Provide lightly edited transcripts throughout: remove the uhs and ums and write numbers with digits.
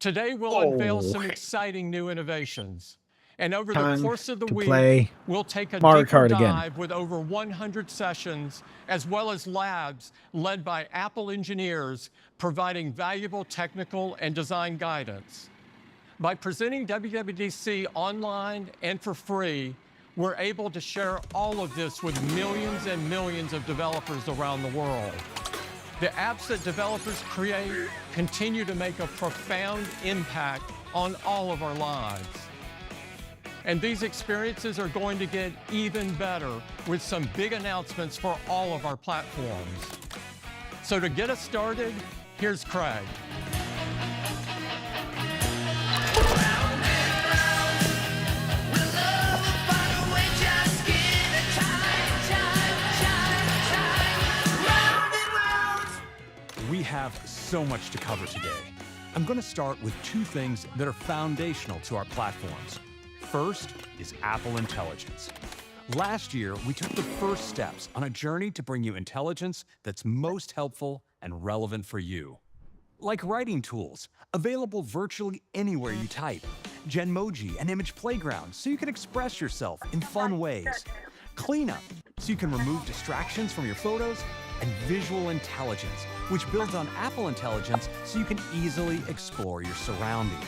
Today, we'll unveil some exciting new innovations. And over the course of the week, we'll take a Mario deeper Kart dive again. with over 100 sessions, as well as labs led by Apple engineers providing valuable technical and design guidance. By presenting WWDC online and for free, we're able to share all of this with millions and millions of developers around the world. The apps that developers create continue to make a profound impact on all of our lives. And these experiences are going to get even better with some big announcements for all of our platforms. So to get us started, here's Craig. We have so much to cover today. I'm going to start with two things that are foundational to our platforms. First is Apple Intelligence. Last year, we took the first steps on a journey to bring you intelligence that's most helpful and relevant for you. Like writing tools, available virtually anywhere you type, Genmoji and Image Playground so you can express yourself in fun ways, Cleanup so you can remove distractions from your photos, and Visual Intelligence, which builds on Apple Intelligence so you can easily explore your surroundings.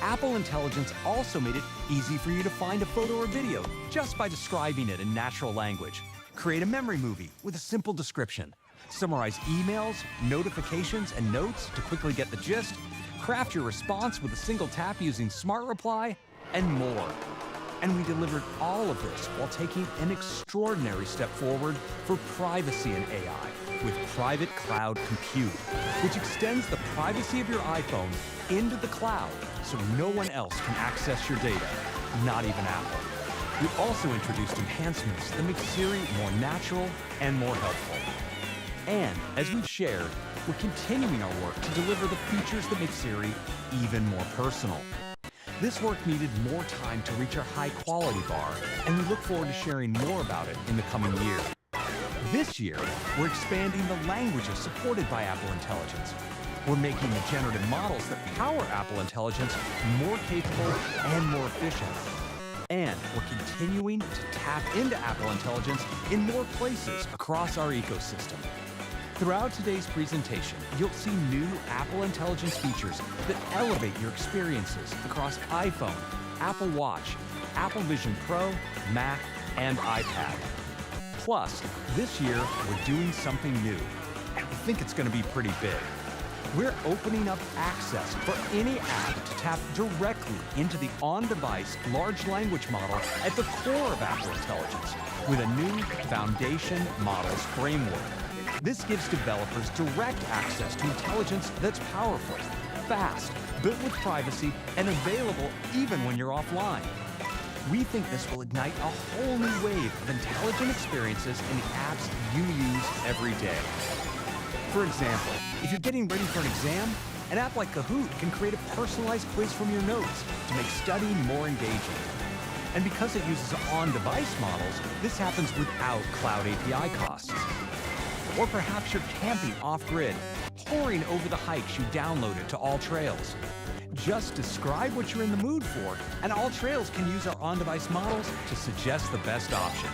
Apple Intelligence also made it easy for you to find a photo or video just by describing it in natural language. Create a memory movie with a simple description. Summarize emails, notifications, and notes to quickly get the gist. Craft your response with a single tap using Smart Reply, and more. And we delivered all of this while taking an extraordinary step forward for privacy in AI with Private Cloud Compute, which extends the privacy of your iPhone into the cloud so no one else can access your data, not even Apple. We also introduced enhancements that make Siri more natural and more helpful. And as we've shared, we're continuing our work to deliver the features that make Siri even more personal. This work needed more time to reach our high-quality bar, and we look forward to sharing more about it in the coming year. This year, we're expanding the languages supported by Apple Intelligence. We're making the generative models that power Apple Intelligence more capable and more efficient. And we're continuing to tap into Apple Intelligence in more places across our ecosystem. Throughout today's presentation, you'll see new Apple Intelligence features that elevate your experiences across iPhone, Apple Watch, Apple Vision Pro, Mac, and iPad. Plus, this year, we're doing something new, and we think it's going to be pretty big. We're opening up access for any app to tap directly into the on-device large language model at the core of Apple Intelligence with a new Foundation Models framework. This gives developers direct access to intelligence that's powerful, fast, built with privacy, and available even when you're offline. We think this will ignite a whole new wave of intelligent experiences in the apps you use every day. For example, if you're getting ready for an exam, an app like Kahoot can create a personalized quiz from your notes to make studying more engaging. And because it uses on-device models, this happens without cloud API costs. Or perhaps you're camping off-grid, poring over the hikes you downloaded to All Trails. Just describe what you're in the mood for, and All Trails can use our on-device models to suggest the best option.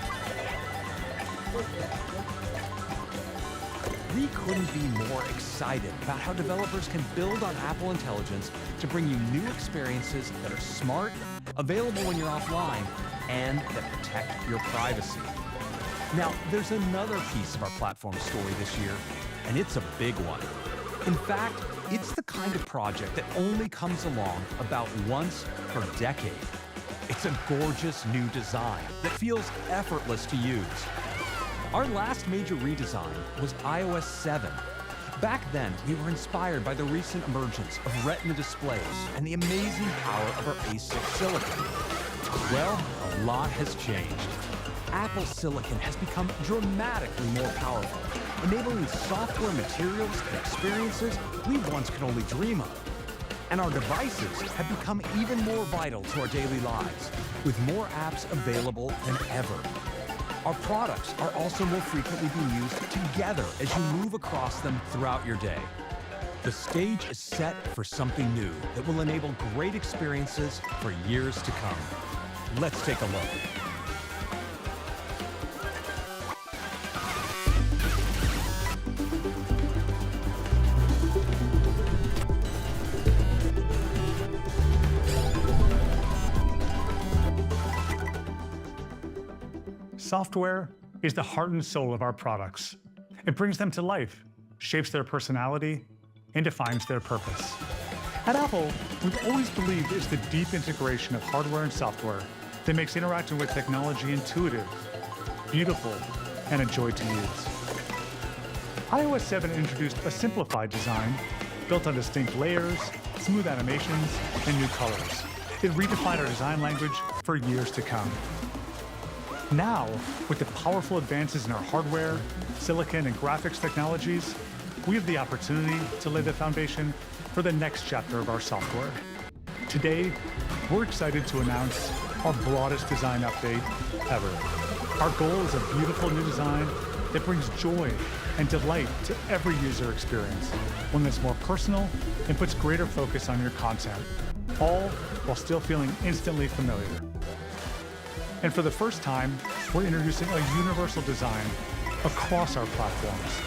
We couldn't be more excited about how developers can build on Apple Intelligence to bring you new experiences that are smart, available when you're offline, and that protect your privacy. Now, there's another piece of our platform story this year, and it's a big one. In fact, it's the kind of project that only comes along about once per decade. It's a gorgeous new design that feels effortless to use. Our last major redesign was iOS 7. Back then, we were inspired by the recent emergence of Retina displays and the amazing power of our A6 silicon. Well, a lot has changed. Apple silicon has become dramatically more powerful, enabling software materials and experiences we once could only dream of. And our devices have become even more vital to our daily lives, with more apps available than ever. Our products are also more frequently being used together as you move across them throughout your day. The stage is set for something new that will enable great experiences for years to come. Let's take a look. Software is the heart and soul of our products. It brings them to life, shapes their personality, and defines their purpose. At Apple, we've always believed it's the deep integration of hardware and software that makes interacting with technology intuitive, beautiful, and a joy to use. iOS 7 introduced a simplified design built on distinct layers, smooth animations, and new colors. It redefined our design language for years to come. Now, with the powerful advances in our hardware, silicon, and graphics technologies, we have the opportunity to lay the foundation for the next chapter of our software. Today, we're excited to announce our broadest design update ever. Our goal is a beautiful new design that brings joy and delight to every user experience, one that's more personal and puts greater focus on your content, all while still feeling instantly familiar. And for the first time, we're introducing a universal design across our platforms.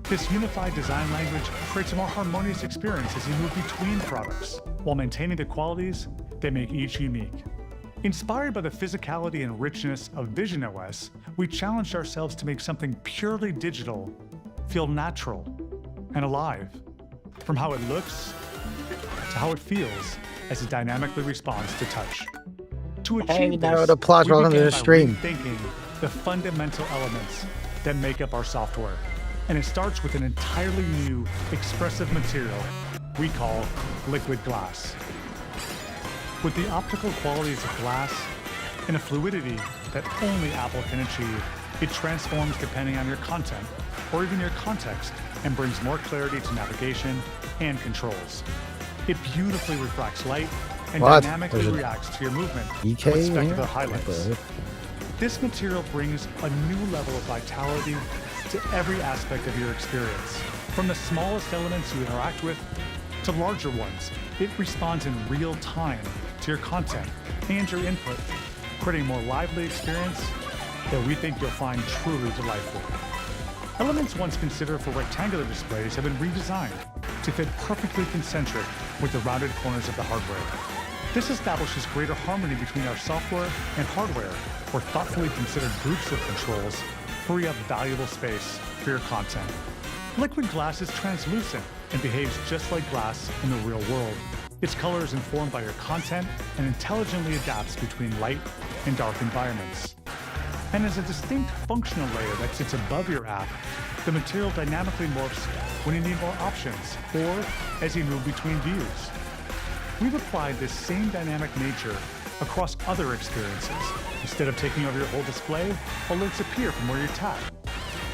This unified design language creates a more harmonious experience as you move between products, while maintaining the qualities that make each unique. Inspired by the physicality and richness of Vision OS, we challenged ourselves to make something purely digital feel natural and alive, from how it looks to how it feels as it dynamically responds to touch. To achieve this, applause we welcome to began the by stream. rethinking the fundamental elements that make up our software. And it starts with an entirely new expressive material we call liquid glass. With the optical qualities of glass and a fluidity that only Apple can achieve, it transforms depending on your content or even your context and brings more clarity to navigation and controls. It beautifully refracts light and dynamically reacts to your movement with specular highlights. This material brings a new level of vitality to every aspect of your experience. From the smallest elements you interact with to larger ones, it responds in real time to your content and your input, creating a more lively experience that we think you'll find truly delightful. Elements once considered for rectangular displays have been redesigned to fit perfectly concentric with the rounded corners of the hardware. This establishes greater harmony between our software and hardware, where thoughtfully considered groups of controls free up valuable space for your content. Liquid glass is translucent and behaves just like glass in the real world. Its color is informed by your content and intelligently adapts between light and dark environments. And as a distinct functional layer that sits above your app, the material dynamically morphs when you need more options or as you move between views. We've applied this same dynamic nature across other experiences. Instead of taking over your whole display, alerts appear from where you tap.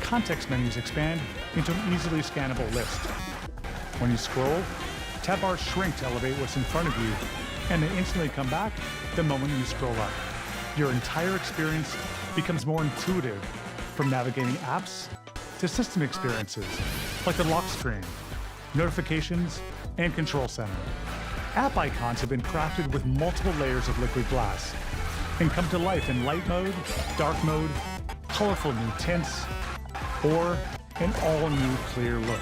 Context menus expand into an easily scannable list. When you scroll, tab bars shrink to elevate what's in front of you, and they instantly come back the moment you scroll up. Your entire experience becomes more intuitive, from navigating apps to system experiences, like the lock screen, notifications, and control center. App icons have been crafted with multiple layers of liquid glass and come to life in light mode, dark mode, colorful new tints, or an all-new clear look.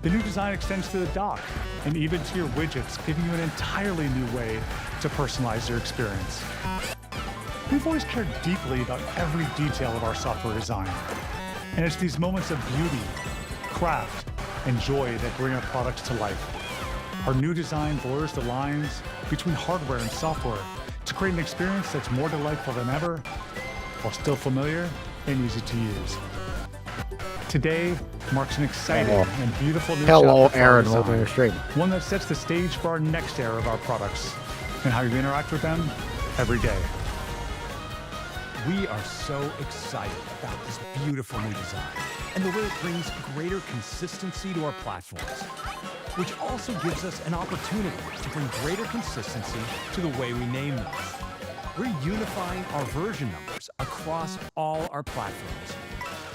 The new design extends to the dock and even to your widgets, giving you an entirely new way to personalize your experience. We've always cared deeply about every detail of our software design, and it's these moments of beauty, craft, and joy that bring our products to life. Our new design blurs the lines between hardware and software to create an experience that's more delightful than ever, while still familiar and easy to use. Today marks an exciting and beautiful new Hello, chapter for our Aaron. design, Welcome to the stream. one that sets the stage for our next era of our products and how you interact with them every day. We are so excited about this beautiful new design and the way it brings greater consistency to our platforms, which also gives us an opportunity to bring greater consistency to the way we name them. We're unifying our version numbers across all our platforms.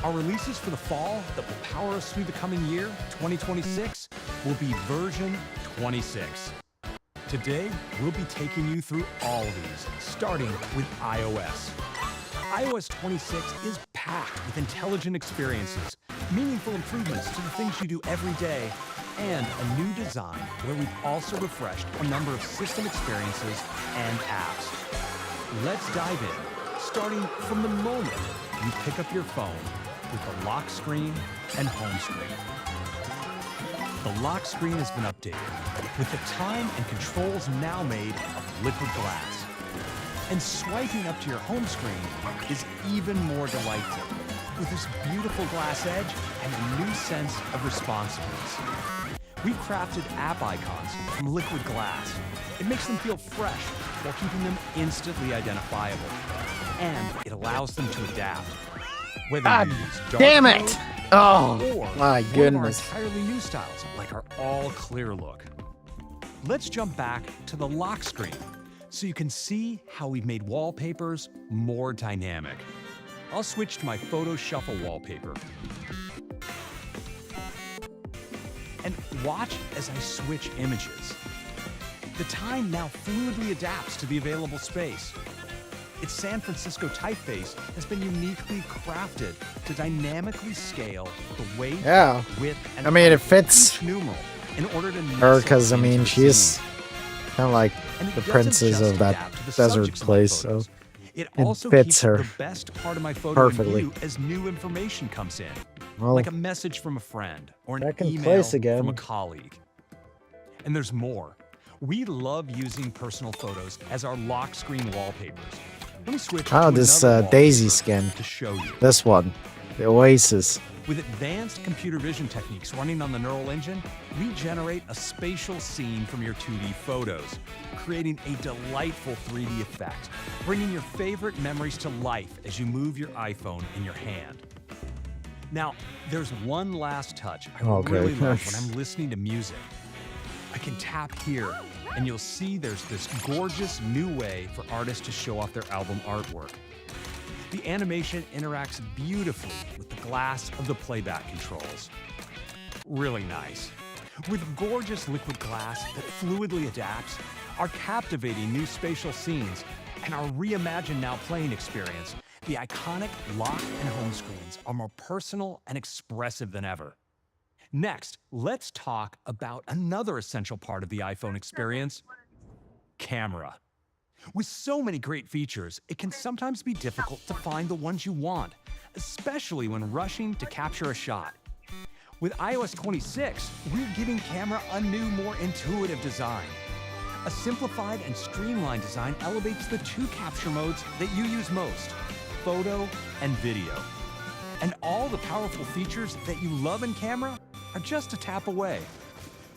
Our releases for the fall that will power us through the coming year, 2026, will be version 26. Today, we'll be taking you through all of these, starting with iOS. iOS 26 is packed with intelligent experiences, meaningful improvements to the things you do every day, and a new design where we've also refreshed a number of system experiences and apps. Let's dive in, starting from the moment you pick up your phone with the lock screen and home screen. The lock screen has been updated, with the time and controls now made of liquid glass. And swiping up to your home screen is even more delightful, with this beautiful glass edge and a new sense of responsiveness. We've crafted app icons from liquid glass. It makes them feel fresh while keeping them instantly identifiable. And it allows them to adapt. Whether God you use dark damn mode it! Oh, or my one of goodness. our entirely new styles, like our all-clear look. Let's jump back to the lock screen so you can see how we've made wallpapers more dynamic. I'll switch to my photo shuffle wallpaper. And watch as I switch images. The time now fluidly adapts to the available space. Its San Francisco typeface has been uniquely crafted to dynamically scale the weight, Yeah. width, and I mean, it height of fits each numeral in order to her nestle because, I into mean, the she's scene. kind of like And it the doesn't princess just of that adapt to the desert subjects in my place, so photos. It it also fits keeps her the best part of my photo in perfectly. view as new information comes in, well, like a message from a friend or an second email place from a again. colleague. And there's more. We love using personal photos as our lock screen wallpapers. Let me switch Oh, to this another Daisy wallpaper skin. to show you. This one, the Oasis. With advanced computer vision techniques running on the neural engine, we generate a spatial scene from your 2D photos, creating a delightful 3D effect, bringing your favorite memories to life as you move your iPhone in your hand. Now, there's one last touch I Okay. really love when I'm listening to music. I can tap here, and you'll see there's this gorgeous new way for artists to show off their album artwork. The animation interacts beautifully with the glass of the playback controls. Really nice. With gorgeous liquid glass that fluidly adapts, our captivating new spatial scenes, and our reimagined Now Playing experience, the iconic lock and home screens are more personal and expressive than ever. Next, let's talk about another essential part of the iPhone experience: camera. With so many great features, it can sometimes be difficult to find the ones you want, especially when rushing to capture a shot. With iOS 26, we're giving camera a new, more intuitive design. A simplified and streamlined design elevates the two capture modes that you use most: photo and video. And all the powerful features that you love in camera are just a tap away.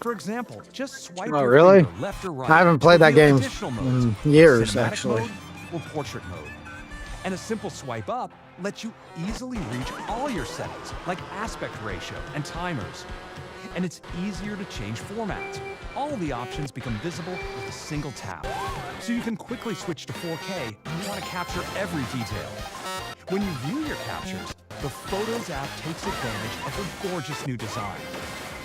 For example, just swipe Oh, your really? finger left or right. I haven't to played that reveal game additional modes, in years, cinematic actually. mode or portrait mode. And a simple swipe up lets you easily reach all your settings, like aspect ratio and timers. And it's easier to change formats. All the options become visible with a single tap. So you can quickly switch to 4K when you want to capture every detail. When you view your captures, the Photos app takes advantage of the gorgeous new design.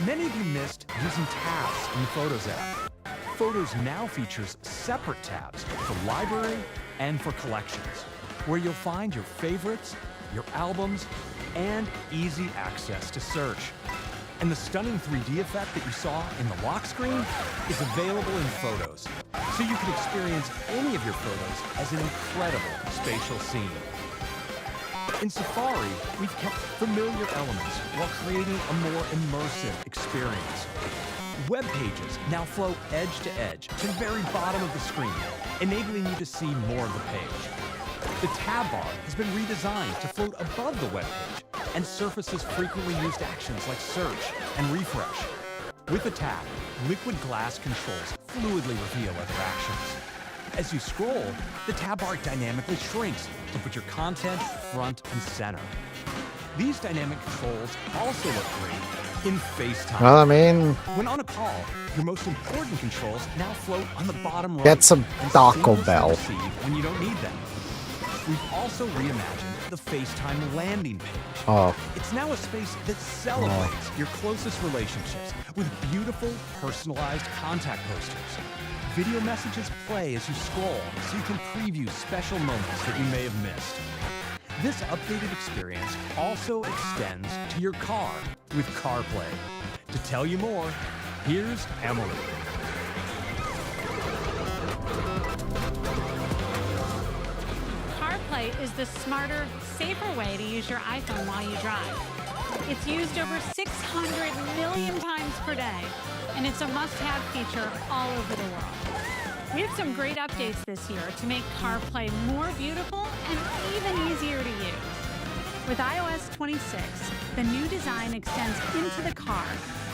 Many of you missed using tabs in the Photos app. Photos now features separate tabs for library and for collections, where you'll find your favorites, your albums, and easy access to search. And the stunning 3D effect that you saw in the lock screen is available in Photos, so you can experience any of your photos as an incredible spatial scene. In Safari, we've kept familiar elements while creating a more immersive experience. Web pages now flow edge to edge to the very bottom of the screen, enabling you to see more of the page. The tab bar has been redesigned to float above the web page and surfaces frequently used actions like search and refresh. With the tab, liquid glass controls fluidly reveal other actions. As you scroll, the tab bar dynamically shrinks to put your content front and center. These dynamic controls also look great in FaceTime. Well, I mean, When on a call, your most important controls now float on the bottom right. get some and Taco seamlessly Bell. receive when you don't need them. We've also reimagined the FaceTime landing page. Oh, It's now a space that celebrates your closest relationships with beautiful, personalized contact posters. Video messages play as you scroll, so you can preview special moments that you may have missed. This updated experience also extends to your car with CarPlay. To tell you more, here's Emily. CarPlay is the smarter, safer way to use your iPhone while you drive. It's used over 600 million times per day, and it's a must-have feature all over the world. We have some great updates this year to make CarPlay more beautiful and even easier to use. With iOS 26, the new design extends into the car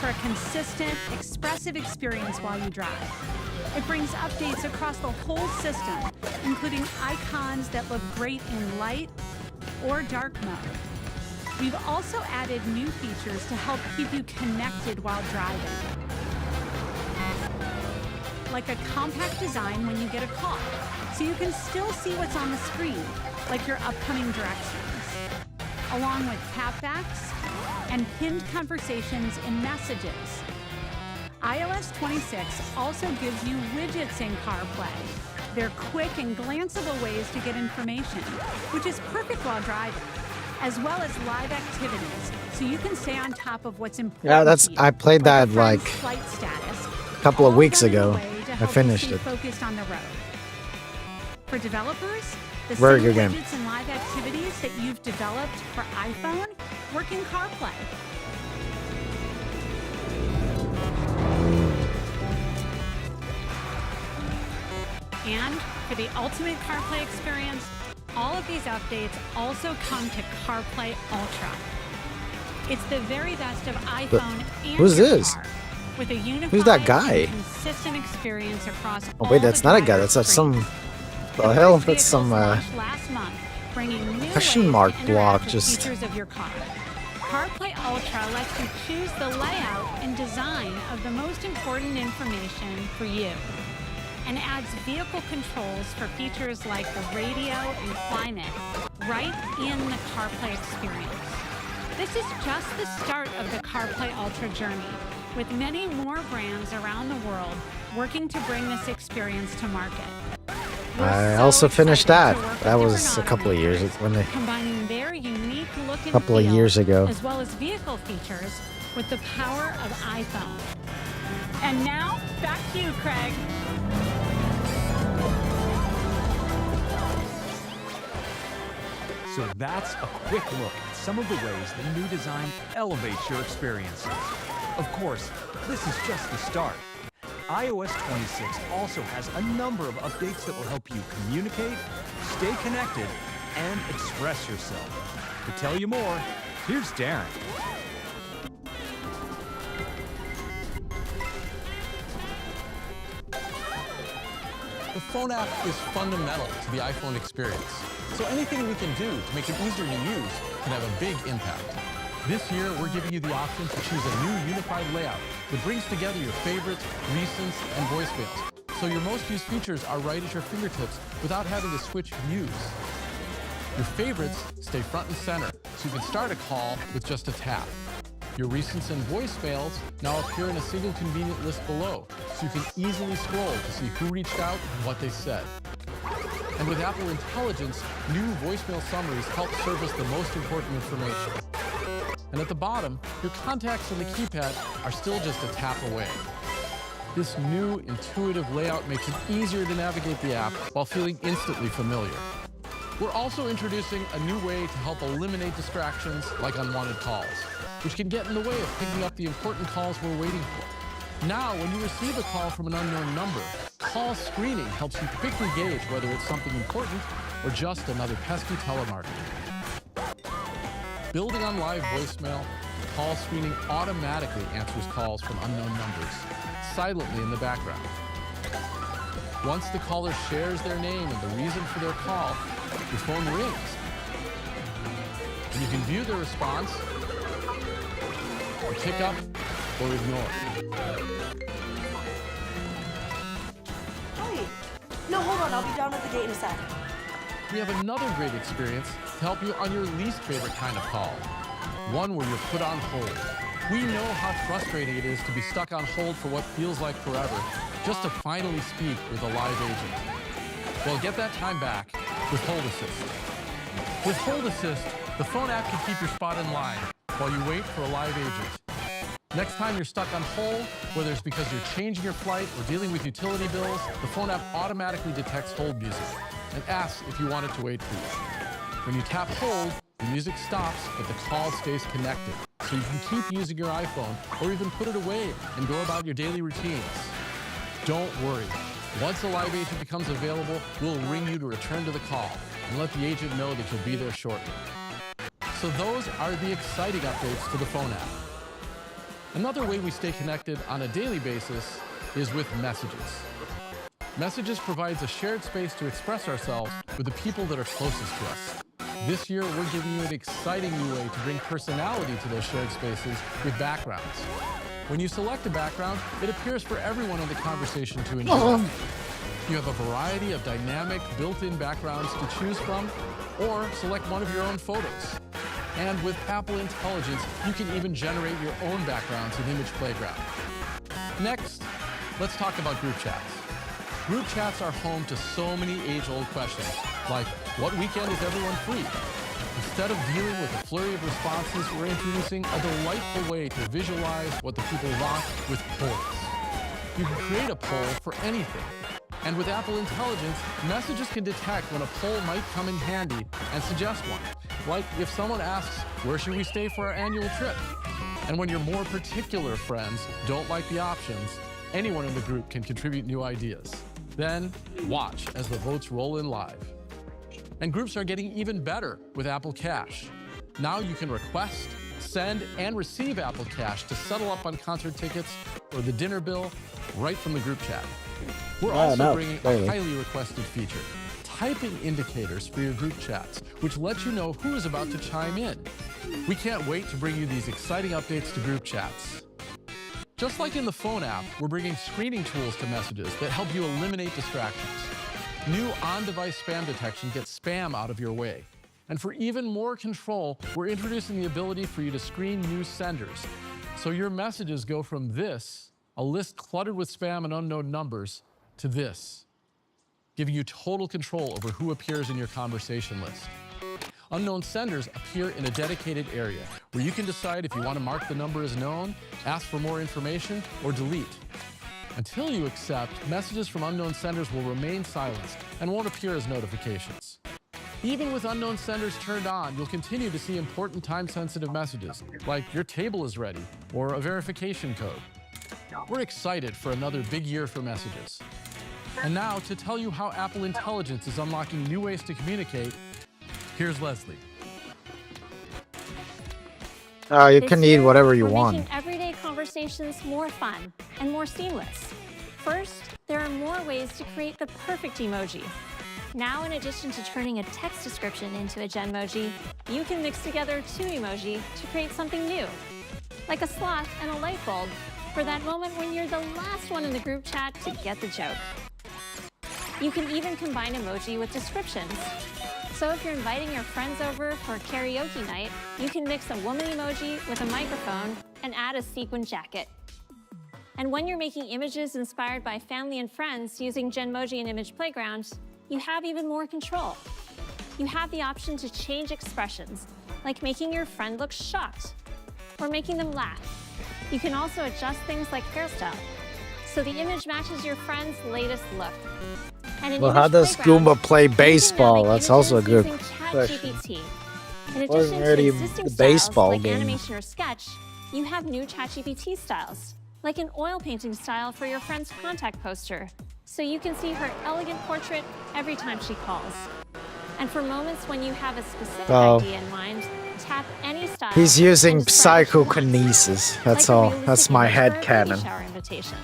for a consistent, expressive experience while you drive. It brings updates across the whole system, including icons that look great in light or dark mode. We've also added new features to help keep you connected while driving, like a compact design when you get a call, so you can still see what's on the screen, like your upcoming directions, along with tapbacks and pinned conversations in messages. iOS 26 also gives you widgets in CarPlay. They're quick and glanceable ways to get information, which is perfect while driving, as well as live activities, so you can stay on top of what's important. yeah, that's, to you, I played a that friend's like flight status, a couple of all weeks done in a ago. way to I help you finished stay it. focused on the road. For developers, the Very same good game. widgets and live activities that you've developed for iPhone work in CarPlay. And for the ultimate CarPlay experience, all of these updates also come to CarPlay Ultra. It's the very best of iPhone and who's your this? car, with a unified Who's that guy? and consistent experience across Oh all wait, that's the not a guy. driver's That's some. screens. The hell? First That's some. vehicles launched last month, bringing new question ways to mark interact block, with just- features of your car. CarPlay Ultra lets you choose the layout and design of the most important information for you, and adds vehicle controls for features like the radio and climate right in the CarPlay experience. This is just the start of the CarPlay Ultra journey, with many more brands around the world working to bring this experience to market. We're I so also finished excited that. to work with That was different a couple of years automakers, when they. combining their unique look and Couple of feel, years ago. as well as vehicle features, with the power of iPhone. And now, back to you, Craig. So that's a quick look at some of the ways the new design elevates your experiences. Of course, this is just the start. iOS 26 also has a number of updates that will help you communicate, stay connected, and express yourself. To tell you more, here's Darren. The phone app is fundamental to the iPhone experience, so anything we can do to make it easier to use can have a big impact. This year, we're giving you the option to choose a new unified layout that brings together your favorites, recents, and voicemails, so your most used features are right at your fingertips without having to switch views. Your favorites stay front and center, so you can start a call with just a tap. Your recents and voicemails now appear in a single convenient list below, so you can easily scroll to see who reached out and what they said. And with Apple Intelligence, new voicemail summaries help surface the most important information. And at the bottom, your contacts on the keypad are still just a tap away. This new, intuitive layout makes it easier to navigate the app while feeling instantly familiar. We're also introducing a new way to help eliminate distractions like unwanted calls, which can get in the way of picking up the important calls we're waiting for. Now, when you receive a call from an unknown number, call screening helps you quickly gauge whether it's something important or just another pesky telemarketer. Building on live voicemail, call screening automatically answers calls from unknown numbers, silently in the background. Once the caller shares their name and the reason for their call, your phone rings. And you can view the response, or pick up, or ignore. Hi. No, hold on. I'll be down at the gate in a sec. We have another great experience to help you on your least favorite kind of call, one where you're put on hold. We know how frustrating it is to be stuck on hold for what feels like forever, just to finally speak with a live agent. Well, get that time back with Hold Assist. With Hold Assist, the phone app can keep your spot in line while you wait for a live agent. Next time you're stuck on hold, whether it's because you're changing your flight or dealing with utility bills, the phone app automatically detects hold music and asks if you want it to wait for you. When you tap hold, the music stops, but the call stays connected, so you can keep using your iPhone or even put it away and go about your daily routines. Don't worry. Once a live agent becomes available, we'll ring you to return to the call and let the agent know that you'll be there shortly. So those are the exciting updates to the phone app. Another way we stay connected on a daily basis is with Messages. Messages provides a shared space to express ourselves with the people that are closest to us. This year, we're giving you an exciting new way to bring personality to those shared spaces with backgrounds. When you select a background, it appears for everyone in the conversation to enjoy. You have a variety of dynamic, built-in backgrounds to choose from, or select one of your own photos. And with Apple Intelligence, you can even generate your own backgrounds in Image Playground. Next, let's talk about group chats. Group chats are home to so many age-old questions, like, what weekend is everyone free? Instead of dealing with a flurry of responses, we're introducing a delightful way to visualize what the people want with polls. You can create a poll for anything. And with Apple Intelligence, Messages can detect when a poll might come in handy and suggest one. Like if someone asks, where should we stay for our annual trip? And when your more particular friends don't like the options, anyone in the group can contribute new ideas. Then watch as the votes roll in live. And groups are getting even better with Apple Cash. Now you can request, send, and receive Apple Cash to settle up on concert tickets or the dinner bill right from the group chat. We're also bringing a highly requested feature, typing indicators for your group chats, which lets you know who is about to chime in. We can't wait to bring you these exciting updates to group chats. Just like in the phone app, we're bringing screening tools to Messages that help you eliminate distractions. New on-device spam detection gets spam out of your way. And for even more control, we're introducing the ability for you to screen new senders. So your messages go from this, a list cluttered with spam and unknown numbers, to this, giving you total control over who appears in your conversation list. Unknown senders appear in a dedicated area where you can decide if you want to mark the number as known, ask for more information, or delete. Until you accept, messages from unknown senders will remain silenced and won't appear as notifications. Even with unknown senders turned on, you'll continue to see important time-sensitive messages, like your table is ready, or a verification code. We're excited for another big year for Messages. And now, to tell you how Apple Intelligence is unlocking new ways to communicate, here's Leslie. You can eat whatever you we're want. Making everyday conversations more fun and more seamless. First, there are more ways to create the perfect emoji. Now, in addition to turning a text description into a Genmoji, you can mix together two emoji to create something new, like a sloth and a light bulb, for that moment when you're the last one in the group chat to get the joke. You can even combine emoji with descriptions. So if you're inviting your friends over for karaoke night, you can mix a woman emoji with a microphone and add a sequin jacket. And when you're making images inspired by family and friends using Genmoji and Image Playground, you have even more control. You have the option to change expressions, like making your friend look shocked or making them laugh. You can also adjust things like hairstyle, so the image matches your friend's latest look. And Well, how does Goomba play baseball? That's also a good question. In Wasn't addition already to existing the styles baseball like game. animation or sketch, you have new ChatGPT styles, like an oil painting style for your friend's contact poster, so you can see her elegant portrait every time she calls. And for moments when you have a specific Oh. idea in mind, tap any style. He's using and describe it once. psychokinesis. That's Like a all. realistic That's my image head for a baby canon. shower invitation.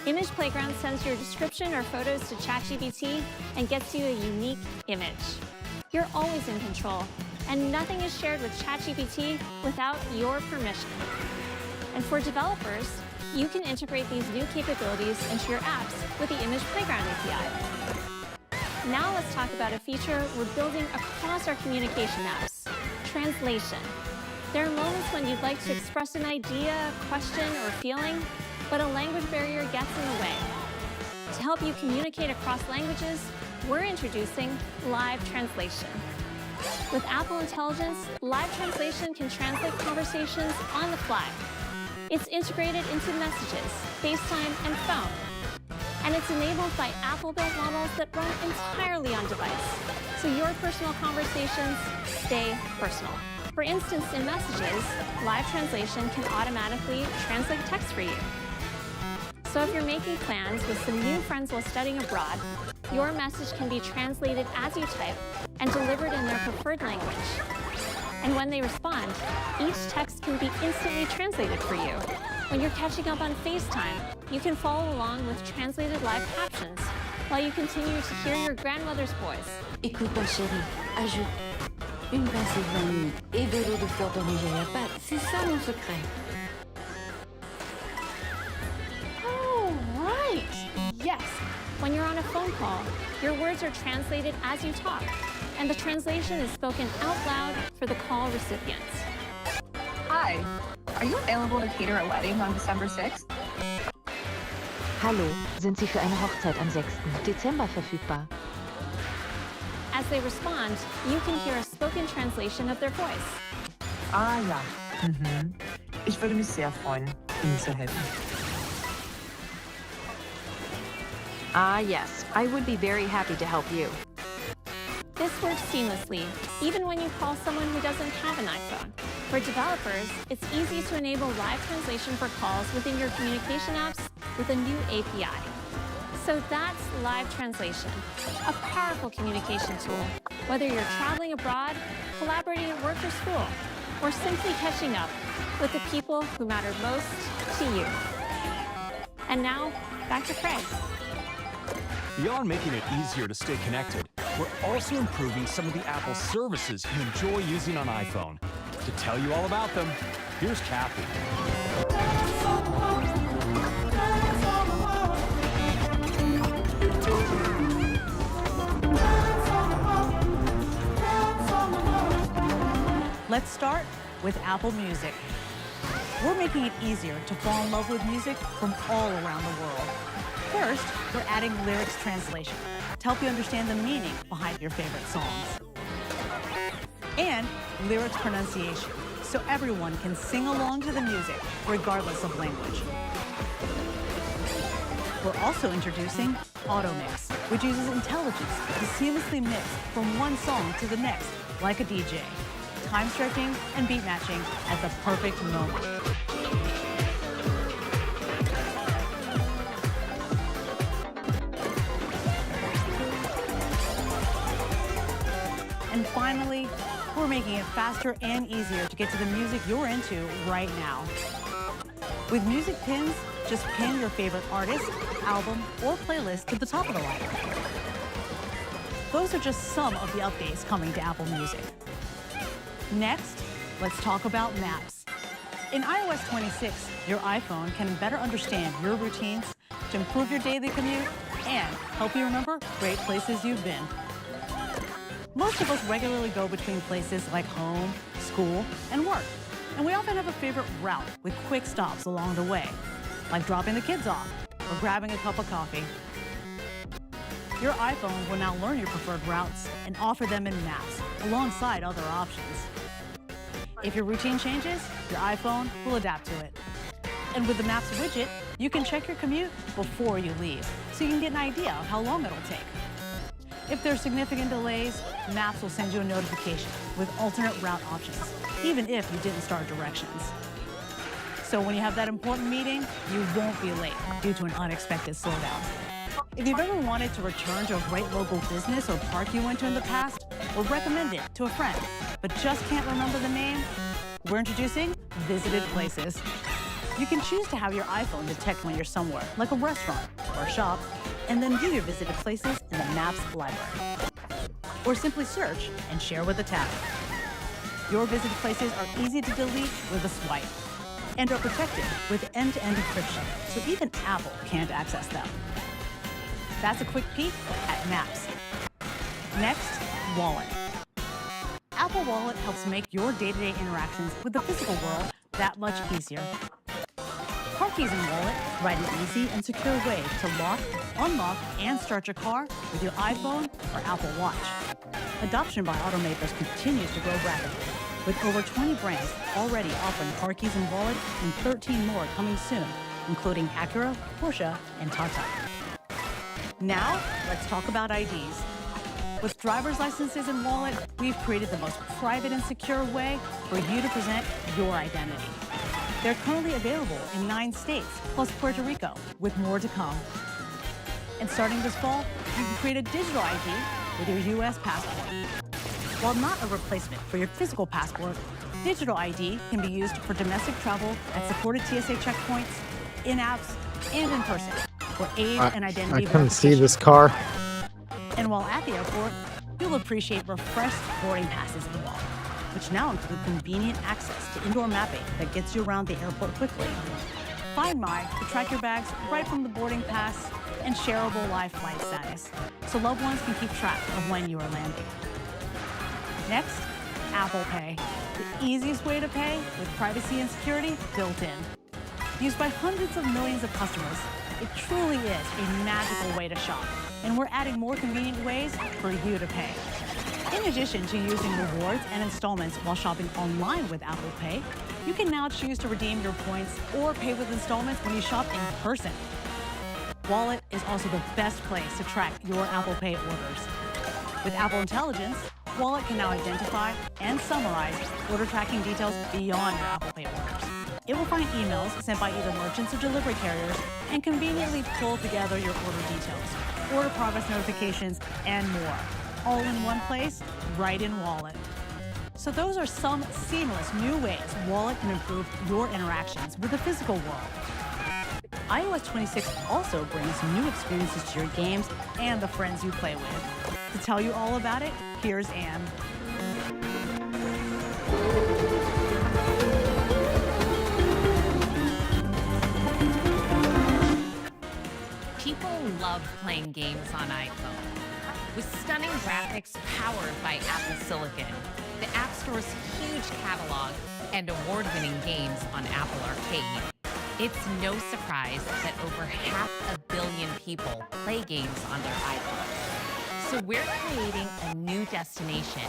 Image Playground sends your description or photos to ChatGPT and gets you a unique image. You're always in control, and nothing is shared with ChatGPT without your permission. And for developers, you can integrate these new capabilities into your apps with the Image Playground API. Now let's talk about a feature we're building across our communication apps: translation. There are moments when you'd like to express an idea, question, or feeling, but a language barrier gets in the way. To help you communicate across languages, we're introducing live translation. With Apple Intelligence, live translation can translate conversations on the fly. It's integrated into Messages, FaceTime, and Phone. And it's enabled by Apple-built models that run entirely on device, so your personal conversations stay personal. For instance, in Messages, live translation can automatically translate text for you. So if you're making plans with some new friends while studying abroad, your message can be translated as you type and delivered in their preferred language. And when they respond, each text can be instantly translated for you. When you're catching up on FaceTime, you can follow along with translated live captions while you continue to hear your grandmother's voice. Écoute ma chérie, ajoute une pincée de vanille et de l'eau de fleur d'oranger à pâte. C'est ça mon secret. Oh, right. Yes. When you're on a phone call, your words are translated as you talk, and the translation is spoken out loud for the call recipients. Hi, are you available to cater a wedding on December 6th? Hallo, sind Sie für eine Hochzeit am 6. Dezember verfügbar? As they respond, you can hear a spoken translation of their voice. Ah ja, Ich würde mich sehr freuen, Ihnen zu helfen. Ah yes, I would be very happy to help you. This works seamlessly, even when you call someone who doesn't have an iPhone. For developers, it's easy to enable live translation for calls within your communication apps with a new API. So that's live translation, a powerful communication tool, whether you're traveling abroad, collaborating at work or school, or simply catching up with the people who matter most to you. And now, back to Craig. Beyond making it easier to stay connected, we're also improving some of the Apple services you enjoy using on iPhone. To tell you all about them, here's Kathy. Let's start with Apple Music. We're making it easier to fall in love with music from all around the world. First, we're adding lyrics translation to help you understand the meaning behind your favorite songs. And lyrics pronunciation, so everyone can sing along to the music regardless of language. We're also introducing Auto Mix, which uses intelligence to seamlessly mix from one song to the next, like a DJ. Time stretching and beat matching at the perfect moment. And finally, we're making it faster and easier to get to the music you're into right now. With music pins, just pin your favorite artist, album, or playlist to the top of the library. Those are just some of the updates coming to Apple Music. Next, let's talk about Maps. In iOS 26, your iPhone can better understand your routines to improve your daily commute and help you remember great places you've been. Most of us regularly go between places like home, school, and work. And we often have a favorite route with quick stops along the way, like dropping the kids off or grabbing a cup of coffee. Your iPhone will now learn your preferred routes and offer them in Maps alongside other options. If your routine changes, your iPhone will adapt to it. And with the Maps widget, you can check your commute before you leave, so you can get an idea of how long it'll take. If there's significant delays, Maps will send you a notification with alternate route options, even if you didn't start directions. So when you have that important meeting, you won't be late due to an unexpected slowdown. If you've ever wanted to return to a great local business or park you went to in the past, or recommend it to a friend, but just can't remember the name, we're introducing Visited Places. You can choose to have your iPhone detect when you're somewhere, like a restaurant or a shop, and then view your visited places in the Maps library. Or simply search and share with a tab. Your visited places are easy to delete with a swipe and are protected with end-to-end encryption, so even Apple can't access them. That's a quick peek at Maps. Next, Wallet. Apple Wallet helps make your day-to-day interactions with the physical world that much easier. KART keys in Wallet provide an easy and secure way to lock, unlock, and start your car with your iPhone or Apple Watch. Adoption by automakers continues to grow rapidly, with over 20 brands already offering KART keys in Wallet and 13 more coming soon, including Acura, Porsche, and Tata. Now, let's talk about IDs. With driver's licenses in Wallet, we've created the most private and secure way for you to present your identity. They're currently available in 9 states, plus Puerto Rico, with more to come. And starting this fall, you can create a digital ID with your U.S. passport. While not a replacement for your physical passport, digital ID can be used for domestic travel at supported TSA checkpoints, in apps, and in person, for aid and identity I couldn't see this car. And while at the airport, you'll appreciate refreshed boarding passes in Wallet, which now include convenient access to indoor mapping that gets you around the airport quickly. Find My to track your bags right from the boarding pass, and shareable live flight status, so loved ones can keep track of when you are landing. Next, Apple Pay, the easiest way to pay with privacy and security built in. Used by hundreds of millions of customers, it truly is a magical way to shop, and we're adding more convenient ways for you to pay. In addition to using rewards and installments while shopping online with Apple Pay, you can now choose to redeem your points or pay with installments when you shop in person. Wallet is also the best place to track your Apple Pay orders. With Apple Intelligence, Wallet can now identify and summarize order tracking details beyond your Apple Pay orders. It will find emails sent by either merchants or delivery carriers and conveniently pull together your order details, order progress notifications, and more, all in one place, right in Wallet. So those are some seamless new ways Wallet can improve your interactions with the physical world. iOS 26 also brings new experiences to your games and the friends you play with. To tell you all about it, here's Anne. People love playing games on iPhone. With stunning graphics powered by Apple Silicon, the App Store's huge catalog, and award-winning games on Apple Arcade, it's no surprise that over 500 million people play games on their iPhones. So we're creating a new destination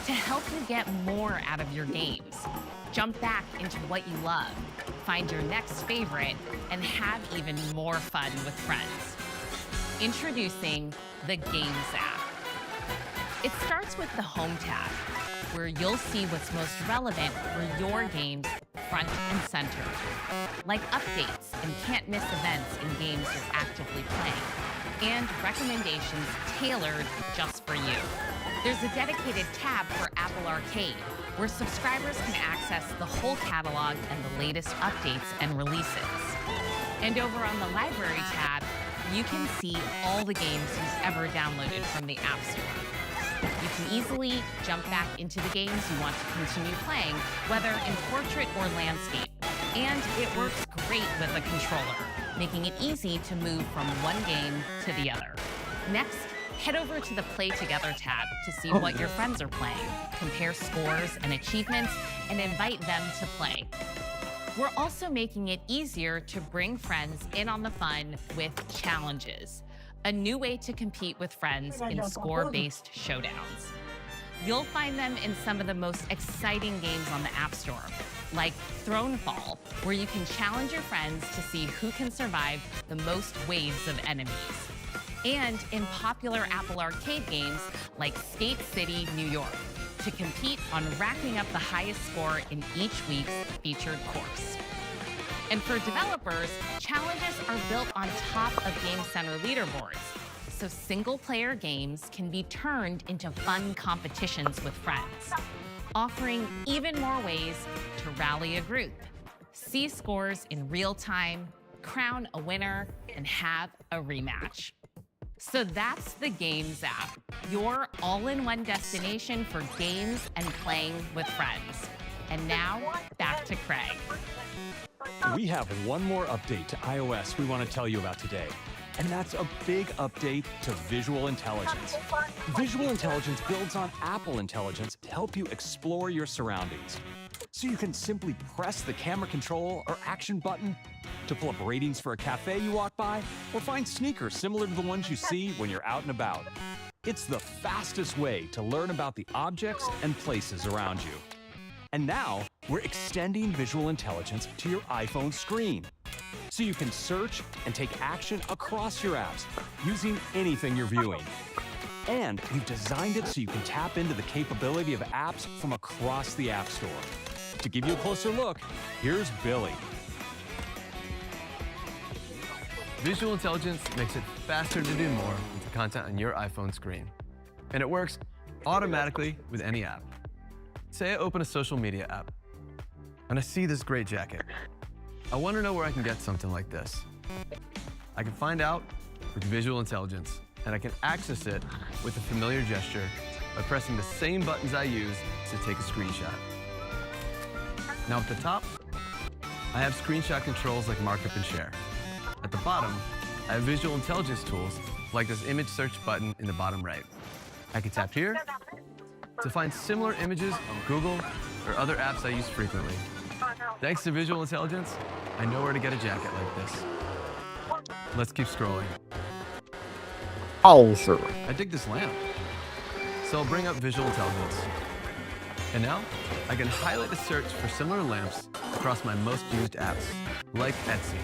to help you get more out of your games. Jump back into what you love, find your next favorite, and have even more fun with friends. Introducing the Games app. It starts with the Home tab, where you'll see what's most relevant for your games front and center, like updates and can't-miss events in games you're actively playing, and recommendations tailored just for you. There's a dedicated tab for Apple Arcade, where subscribers can access the whole catalog and the latest updates and releases. And over on the Library tab, you can see all the games you've ever downloaded from the App Store. You can easily jump back into the games you want to continue playing, whether in portrait or landscape. And it works great with a controller, making it easy to move from one game to the other. Next, head over to the Play Together tab to see what your friends are playing, compare scores and achievements, and invite them to play. We're also making it easier to bring friends in on the fun with challenges, a new way to compete with friends in score-based showdowns. You'll find them in some of the most exciting games on the App Store, like Thronefall, where you can challenge your friends to see who can survive the most waves of enemies. And in popular Apple Arcade games like Skate City, New York, to compete on racking up the highest score in each week's featured course. And for developers, challenges are built on top of Game Center leaderboards, so single-player games can be turned into fun competitions with friends, offering even more ways to rally a group, see scores in real time, crown a winner, and have a rematch. So that's the Games app, your all-in-one destination for games and playing with friends. And now, back to Craig. We have one more update to iOS we want to tell you about today, and that's a big update to visual intelligence. Visual intelligence builds on Apple Intelligence to help you explore your surroundings. So you can simply press the camera control or action button to pull up ratings for a cafe you walk by, or find sneakers similar to the ones you see when you're out and about. It's the fastest way to learn about the objects and places around you. And now, we're extending visual intelligence to your iPhone screen, so you can search and take action across your apps using anything you're viewing. And we've designed it so you can tap into the capability of apps from across the App Store. To give you a closer look, here's Billy. Visual intelligence makes it faster to do more with the content on your iPhone screen. And it works automatically with any app. Say I open a social media app, and I see this great jacket. I want to know where I can get something like this. I can find out with visual intelligence, and I can access it with a familiar gesture by pressing the same buttons I use to take a screenshot. Now at the top, I have screenshot controls like markup and share. At the bottom, I have visual intelligence tools like this image search button in the bottom right. I can tap here to find similar images on Google or other apps I use frequently. Thanks to visual intelligence, I know where to get a jacket like this. Let's keep scrolling. Oh, sure. I dig this lamp. So I'll bring up visual intelligence. And now, I can highlight a search for similar lamps across my most used apps, like Etsy.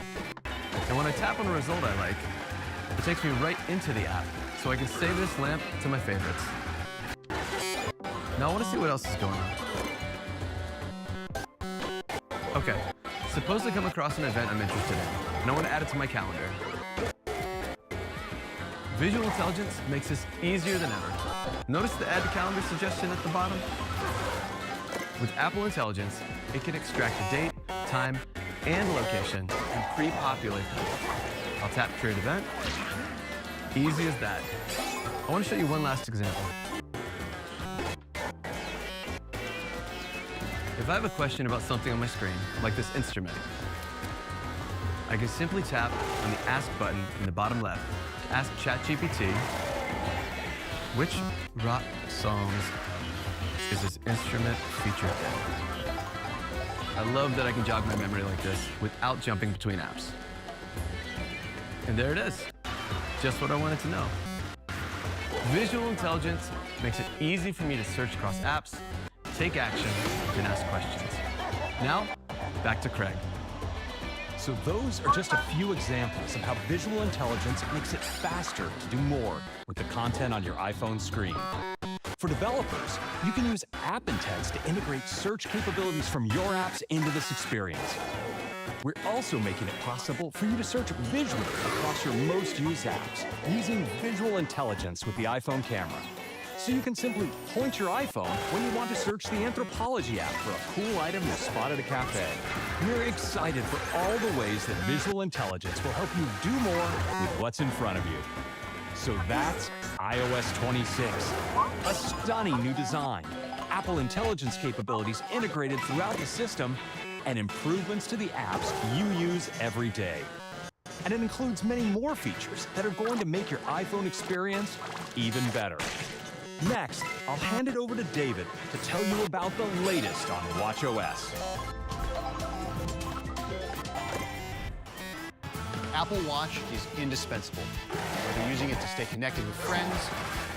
And when I tap on a result I like, it takes me right into the app, so I can save this lamp to my favorites. Now I want to see what else is going on. Okay, suppose I come across an event I'm interested in, and I want to add it to my calendar. Visual intelligence makes this easier than ever. Notice the add to calendar suggestion at the bottom? With Apple Intelligence, it can extract the date, time, and location and pre-populate them. I'll tap Create Event. Easy as that. I want to show you one last example. If I have a question about something on my screen, like this instrument, I can simply tap on the Ask button in the bottom left to ask ChatGPT, which rock songs is this instrument featured in? I love that I can jog my memory like this without jumping between apps. And there it is, just what I wanted to know. Visual intelligence makes it easy for me to search across apps, take action, and ask questions. Now, back to Craig. So those are just a few examples of how visual intelligence makes it faster to do more with the content on your iPhone screen. For developers, you can use App Intents to integrate search capabilities from your apps into this experience. We're also making it possible for you to search visually across your most used apps using visual intelligence with the iPhone camera. So you can simply point your iPhone when you want to search the Anthropology app for a cool item you spot at a cafe. We're excited for all the ways that visual intelligence will help you do more with what's in front of you. So that's iOS 26, a stunning new design, Apple Intelligence capabilities integrated throughout the system, and improvements to the apps you use every day. And it includes many more features that are going to make your iPhone experience even better. Next, I'll hand it over to David to tell you about the latest on watchOS. Apple Watch is indispensable, whether you're using it to stay connected with friends,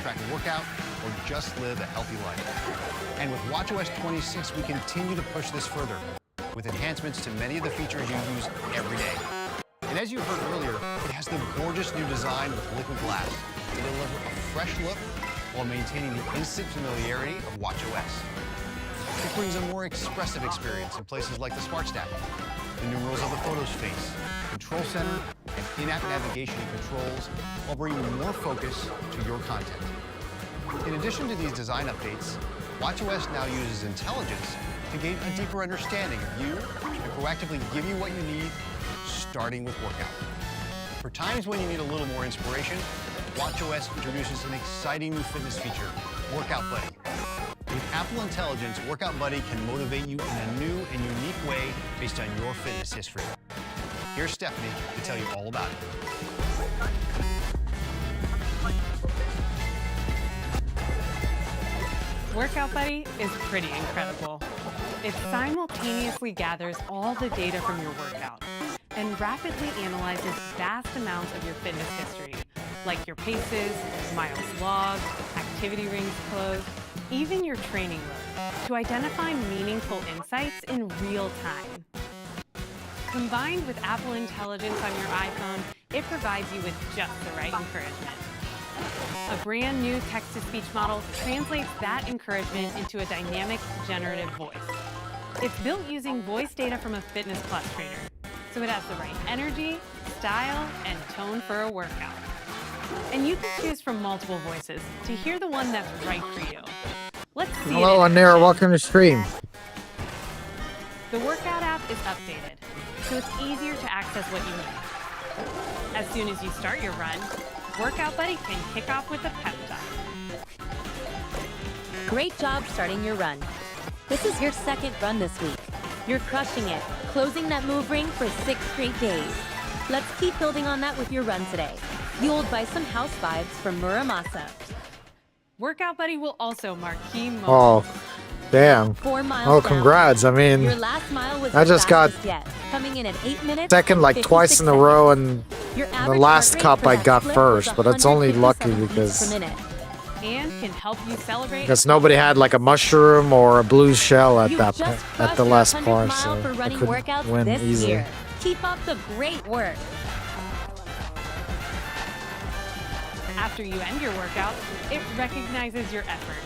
track a workout, or just live a healthy life. And with watchOS 26, we continue to push this further with enhancements to many of the features you use every day. And as you heard earlier, it has the gorgeous new design with liquid glass to deliver a fresh look while maintaining the instant familiarity of watchOS. It brings a more expressive experience in places like the Smart Stack. the numerals of the photos face, control center, and in-app navigation and controls while bringing more focus to your content. In addition to these design updates, watchOS now uses intelligence to gain a deeper understanding of you and proactively give you what you need, starting with workout. For times when you need a little more inspiration, watchOS introduces an exciting new fitness feature, Workout Buddy. With Apple Intelligence, Workout Buddy can motivate you in a new and unique way based on your fitness history. Here's Stephanie to tell you all about it. Workout Buddy is pretty incredible. It simultaneously gathers all the data from your workout and rapidly analyzes vast amounts of your fitness history, like your paces, miles logged, activity rings closed, even your training load, to identify meaningful insights in real time. Combined with Apple Intelligence on your iPhone, it provides you with just the right encouragement. A brand new text-to-speech model translates that encouragement into a dynamic, generative voice. It's built using voice data from a Fitness Plus trainer, so it has the right energy, style, and tone for a workout. And you can choose from multiple voices to hear the one that's right for you. Let's see. Hello, Anira. Welcome to stream. The workout app is updated, so it's easier to access what you need. As soon as you start your run, Workout Buddy can kick off with a pep talk. Great job starting your run. This is your second run this week. You're crushing it, closing that move ring for 6 straight days. Let's keep building on that with your run today. Fueled by some house vibes from Muramasa. Workout Buddy will also mark key moments. Oh, damn. 4 miles Oh, down. congrats. I mean, Your last mile was I the just got fastest yet, coming in at 8 minutes. second like 56 twice in a seconds. row, and Your the average last heart rate cup for I that got split first, was but it's only 157 lucky beats because per minute. And can help you celebrate. because nobody had like a mushroom or a blue shell at You that just at crushed the your last 100th part, mile so for I running couldn't workouts win this easily. year. Keep up the great work. After you end your workout, it recognizes your effort.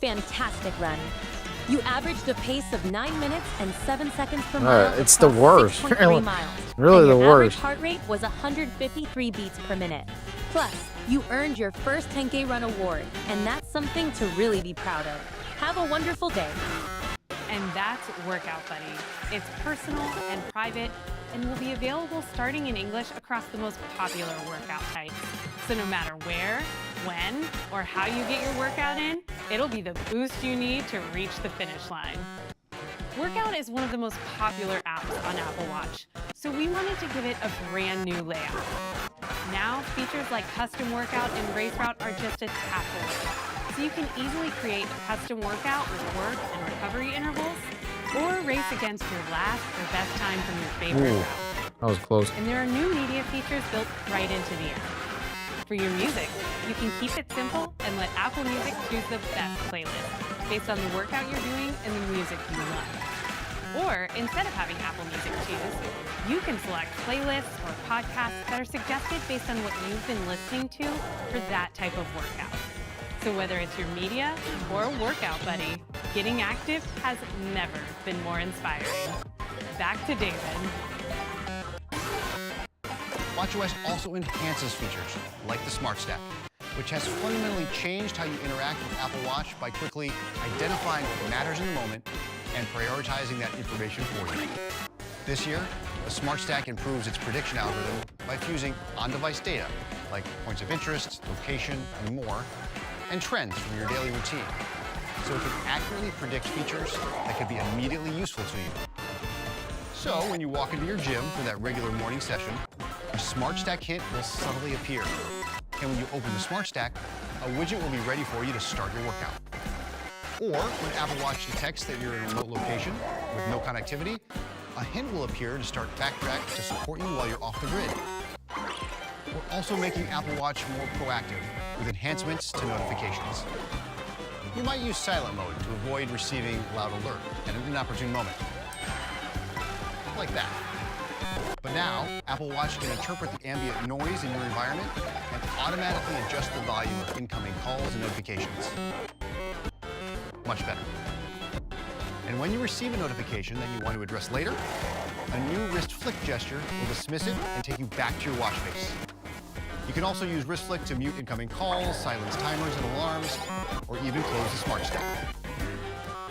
Fantastic run. You averaged a pace of 9 minutes and 7 seconds per mile. It's the across worst. 6.3 miles. Really And the your average worst. heart rate was 153 beats per minute. Plus, you earned your first 10K run award, and that's something to really be proud of. Have a wonderful day. And that's Workout Buddy. It's personal and private and will be available starting in English across the most popular workout types. So no matter where, when, or how you get your workout in, it'll be the boost you need to reach the finish line. Workout is one of the most popular apps on Apple Watch, so we wanted to give it a brand new layout. Now, features like custom workout and race route are just a tap away, so you can easily create a custom workout with work and recovery intervals, or race against your last or best time from your favorite Ooh, route. that was close. And there are new media features built right into the app. For your music, you can keep it simple and let Apple Music choose the best playlist based on the workout you're doing and the music you love. Or instead of having Apple Music choose, you can select playlists or podcasts that are suggested based on what you've been listening to for that type of workout. So whether it's your media or a workout buddy, getting active has never been more inspiring. Back to David. watchOS also enhances features like the Smart Stack, which has fundamentally changed how you interact with Apple Watch by quickly identifying what matters in the moment and prioritizing that information for you. This year, the Smart Stack improves its prediction algorithm by fusing on-device data like points of interest, location, and more, and trends from your daily routine, so it can accurately predict features that could be immediately useful to you. So when you walk into your gym for that regular morning session, a Smart Stack hint will subtly appear. And when you open the Smart Stack, a widget will be ready for you to start your workout. Or when Apple Watch detects that you're in a remote location with no connectivity, a hint will appear to start Backtrack to support you while you're off the grid. We're also making Apple Watch more proactive with enhancements to notifications. You might use silent mode to avoid receiving loud alert at an inopportune moment. Like that. But now, Apple Watch can interpret the ambient noise in your environment and automatically adjust the volume of incoming calls and notifications. Much better. And when you receive a notification that you want to address later, A new wrist flick gesture will dismiss it and take you back to your watch face. You can also use wrist flick to mute incoming calls, silence timers and alarms, or even close the smart stack.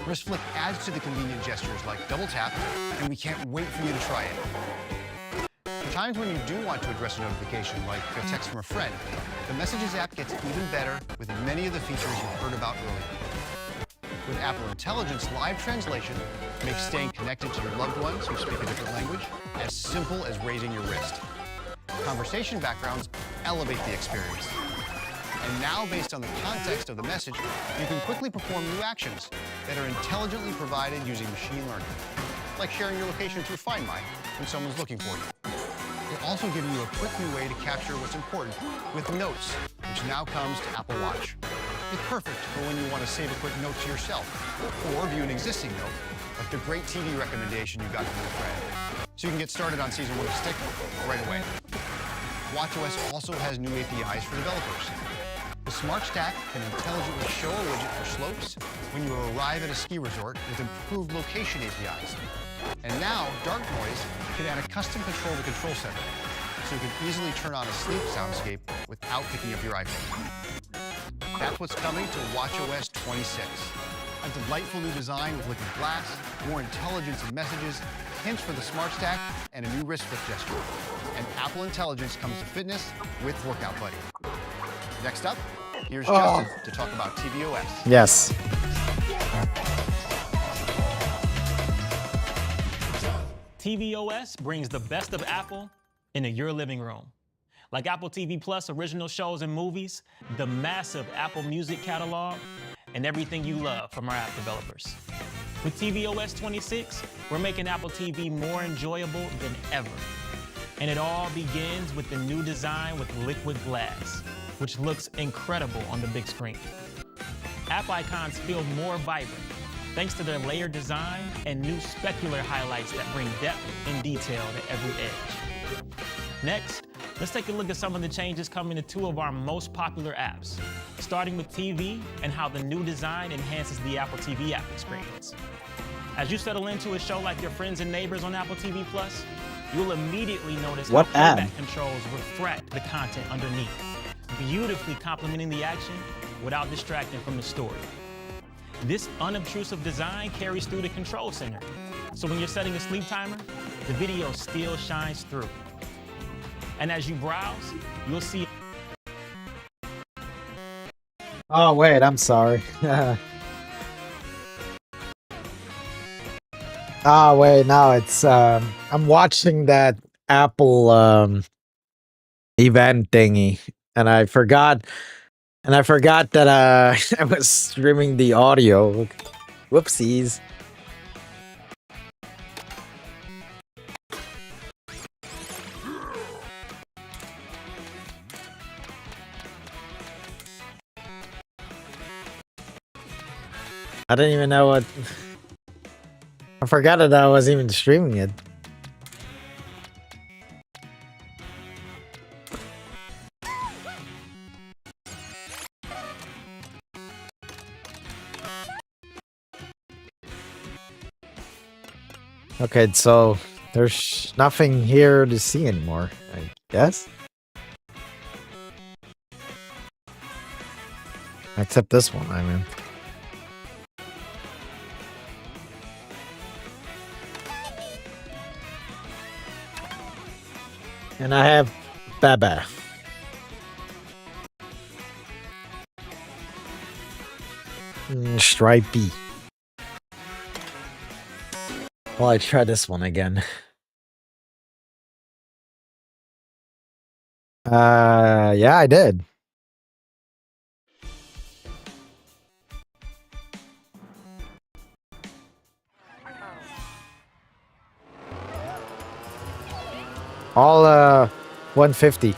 Wrist flick adds to the convenient gestures like double tap, and we can't wait for you to try it. For times when you do want to address a notification, like a text from a friend, the Messages app gets even better with many of the features you heard about earlier. With Apple Intelligence, live translation makes staying connected to your loved ones who speak a different language as simple as raising your wrist. Conversation backgrounds elevate the experience. And now, based on the context of the message, you can quickly perform new actions that are intelligently provided using machine learning, like sharing your location through Find My when someone's looking for you. We're also giving you a quick new way to capture what's important with Notes, which now comes to Apple Watch. It's perfect for when you want to save a quick note to yourself, or view an existing note, like the great TV recommendation you got from your friend. So you can get started on season 1 of Stick right away. watchOS also has new APIs for developers. The Smart Stack can intelligently show a widget for slopes when you arrive at a ski resort with improved location APIs. And now, Dark Noise can add a custom control to Control Center, so you can easily turn on a sleep soundscape without picking up your iPhone. That's what's coming to watchOS 26. A delightful new design with liquid glass, more intelligence in messages, hints for the Smart Stack, and a new wrist flip gesture. And Apple Intelligence comes to fitness with Workout Buddy. Next up, here's Justin to talk about tvOS. Yes. tvOS brings the best of Apple into your living room. Like Apple TV Plus original shows and movies, the massive Apple Music catalog, and everything you love from our app developers. With tvOS 26, we're making Apple TV more enjoyable than ever. And it all begins with the new design with liquid glass, which looks incredible on the big screen. App icons feel more vibrant, thanks to their layered design and new specular highlights that bring depth and detail to every edge. Next, let's take a look at some of the changes coming to two of our most popular apps, starting with TV and how the new design enhances the Apple TV app experience. As you settle into a show like Your Friends and Neighbors on Apple TV Plus, you'll immediately notice how playback controls refract the content underneath, beautifully complementing the action without distracting from the story. This unobtrusive design carries through the control center, so when you're setting a sleep timer, the video still shines through. And as you browse, you'll see... Oh, wait, I'm sorry. Oh, wait, no, it's, I'm watching that Apple, event thingy, and I forgot that, I was streaming the audio. Whoopsies. I didn't even know what... I forgot that I was even streaming it. Okay, so there's nothing here to see anymore, I guess. Except this one, I mean. And I have Baba. Stripey. Well, I try this one again. Yeah, I did. All 150.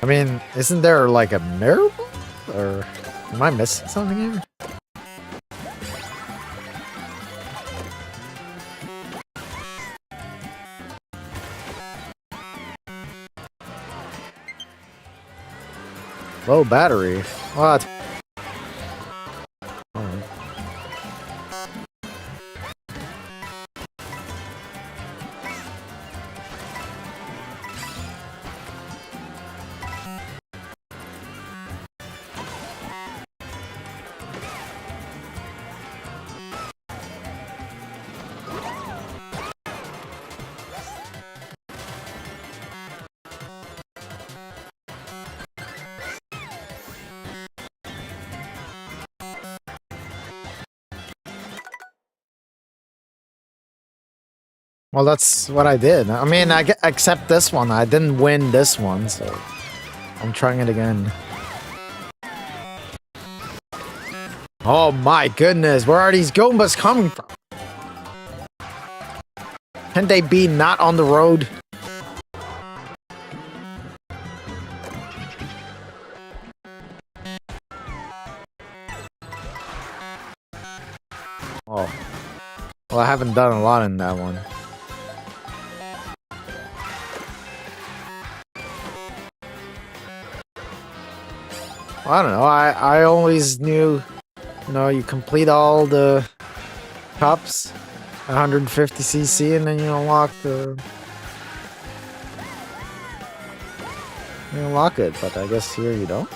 I mean, isn't there like a miracle? Or am I missing something here? Low battery. What? Well, that's what I did. I mean, except this one. I didn't win this one, so I'm trying it again. Oh my goodness, where are these Goombas coming from? Can they be not on the road? Oh. Well, I haven't done a lot in that one. I don't know, I always knew, you know, you complete all the cups, 150cc, and then you unlock the... You unlock it, but I guess here you don't.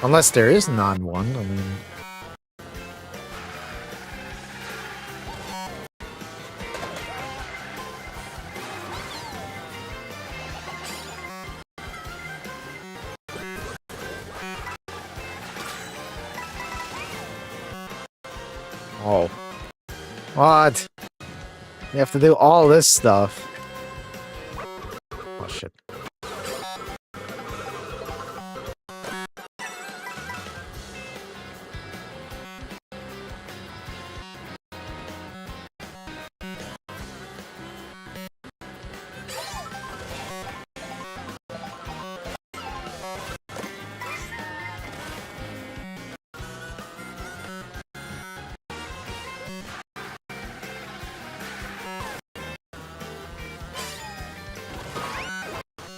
Unless there is not one, I mean... Oh. What? You have to do all this stuff. Oh shit.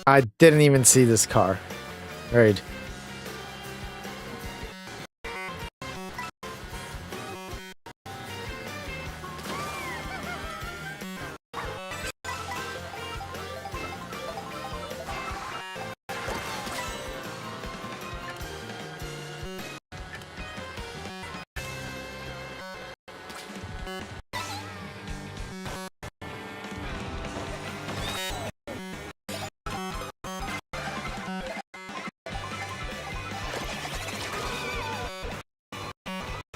I didn't even see this car. Right.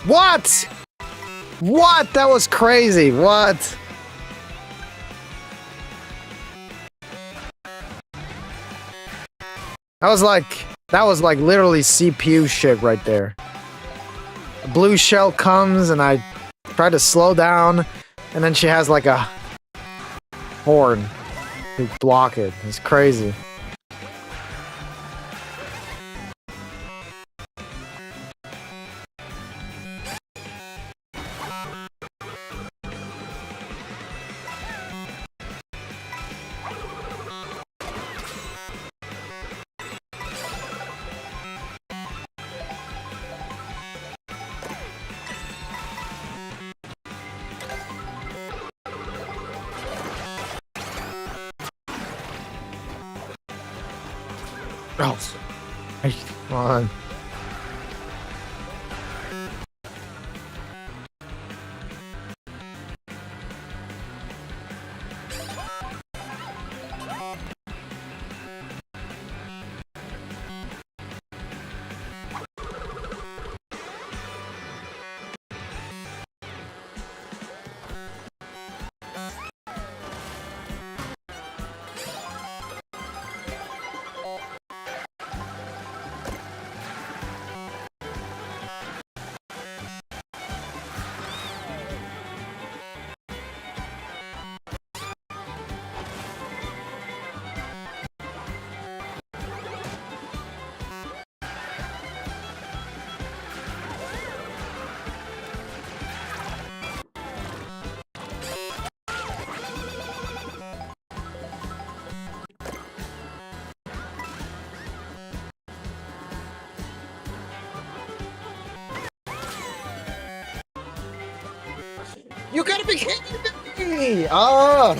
What? What? That was crazy. What? That was like literally CPU shit right there. The blue shell comes and I try to slow down and then she has like a horn to block it. It's crazy. Oh, come on. You gotta be kidding me! Oh!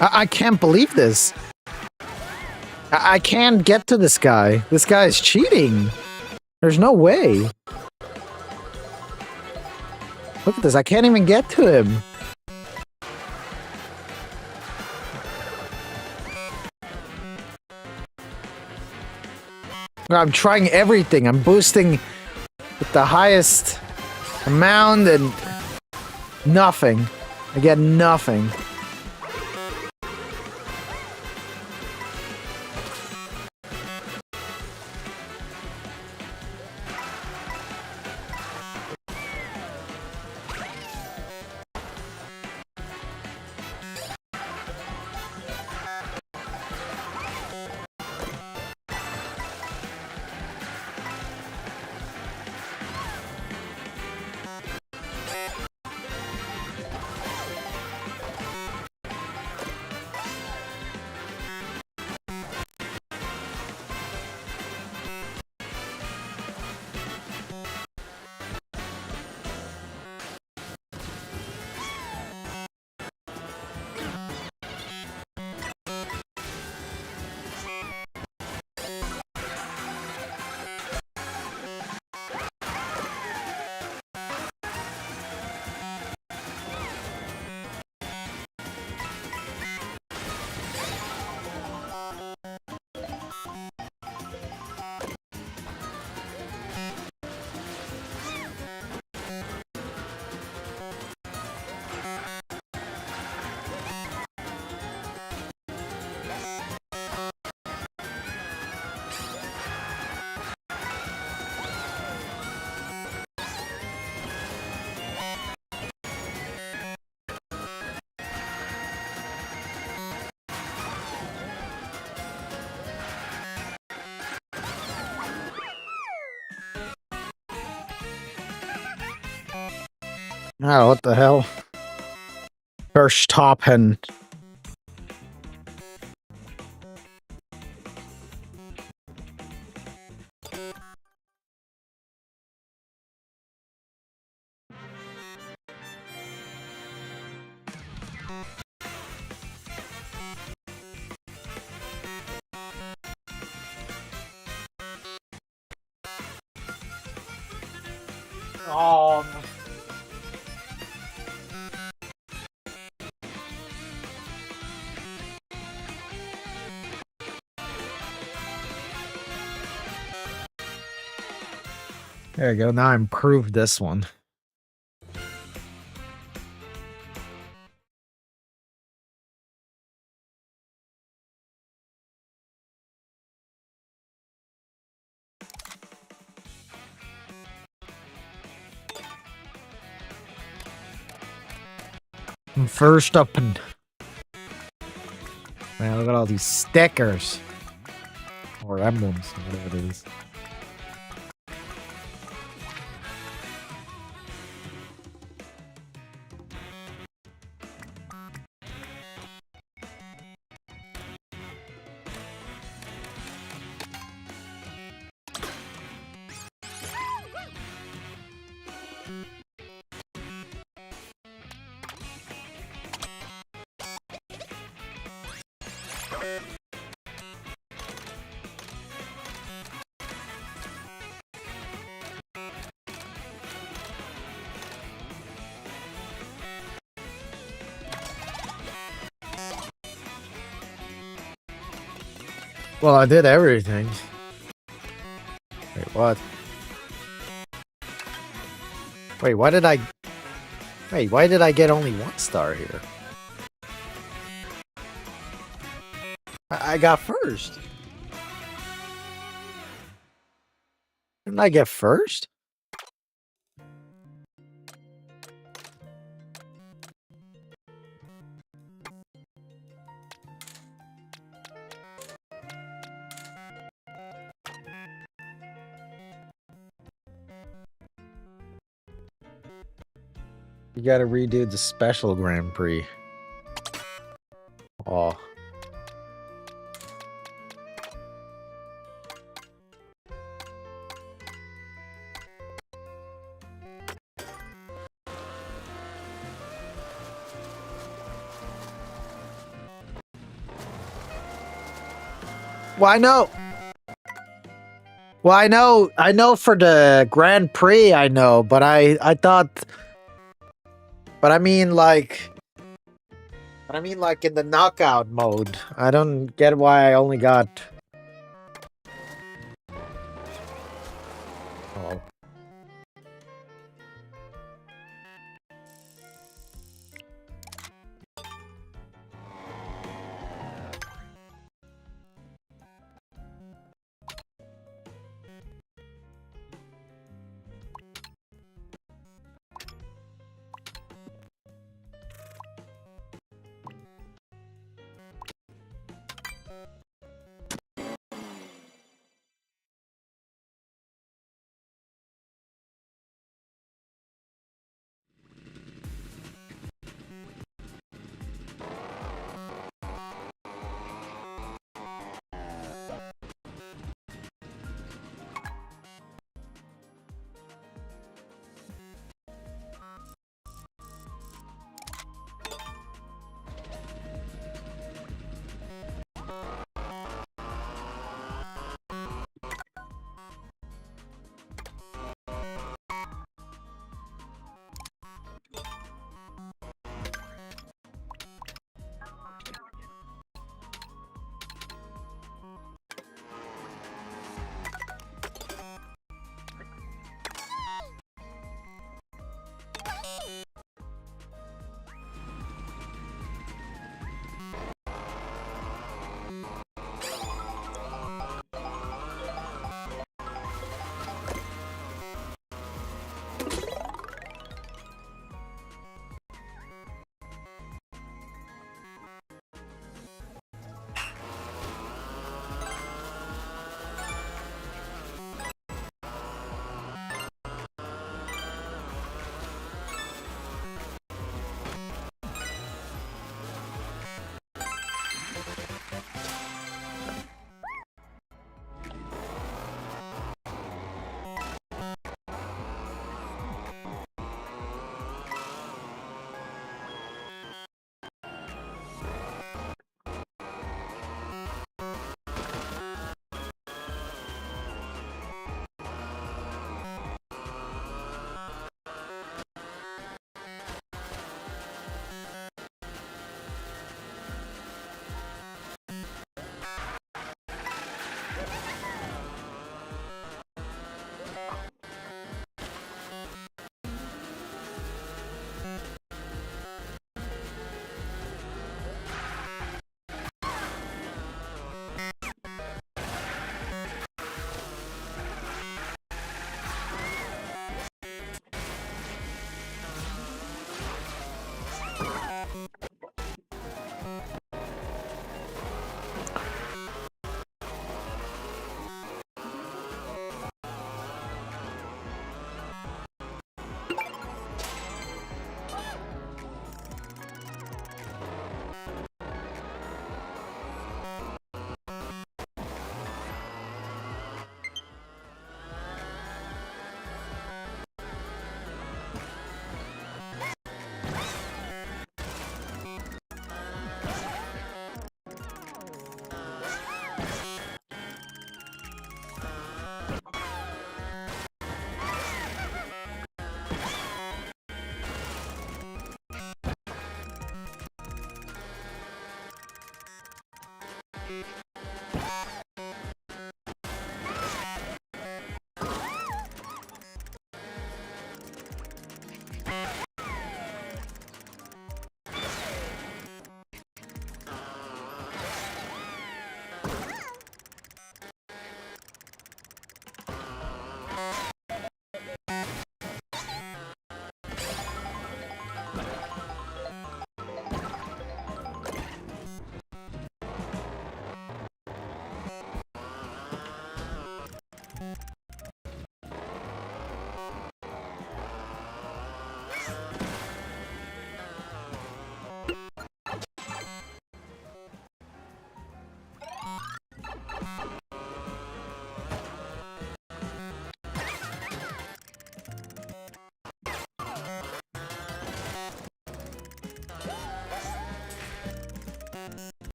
I can't believe this. I can't get to this guy. This guy is cheating. There's no way. Look at this. I can't even get to him. I'm trying everything. I'm boosting with the highest amount and nothing. I get nothing. Oh, what the hell? Verstappen. Oh. There you go. Now I improved this one. I'm first up and man, look at all these stickers or emblems, whatever it is. Well, I did everything. Wait, what? Wait, why did I... Wait, why did I get only 1 star here? I got first. Didn't I get first? You gotta redo the special Grand Prix. Oh. Well, I know. Well, I know for the Grand Prix, I know, but I thought, but I mean like in the knockout mode. I don't get why I only got. Oh.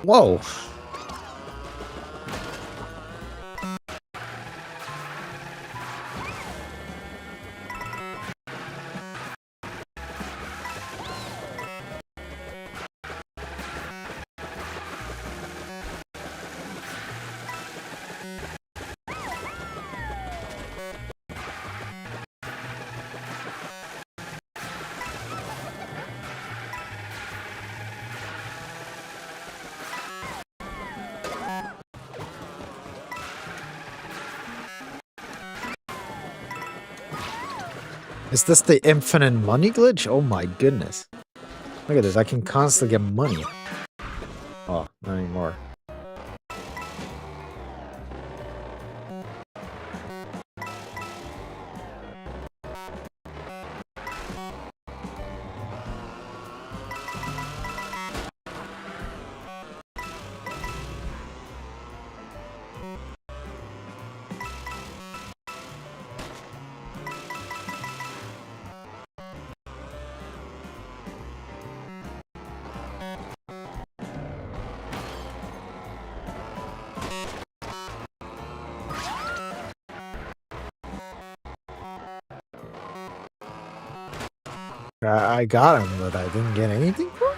Whoa. Is this the infinite money glitch? Oh my goodness. Look at this, I can constantly get money. Oh, not anymore. I got him, but I didn't get anything for it?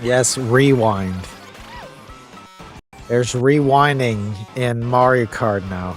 Yes, rewind. There's rewinding in Mario Kart now.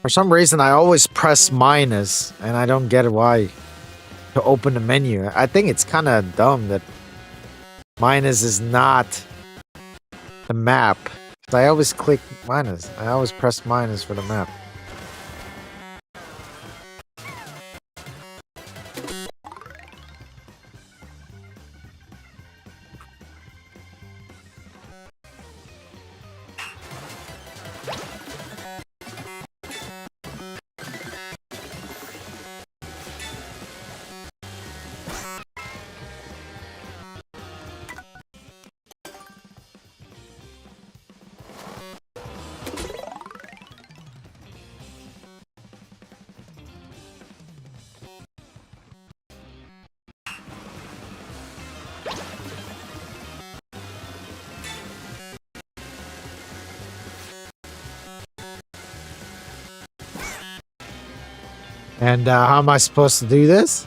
For some reason, I always press minus, and I don't get why to open the menu. I think it's kind of dumb that minus is not the map. 'Cause I always click minus. I always press minus for the map. And how am I supposed to do this?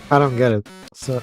I don't get it. So.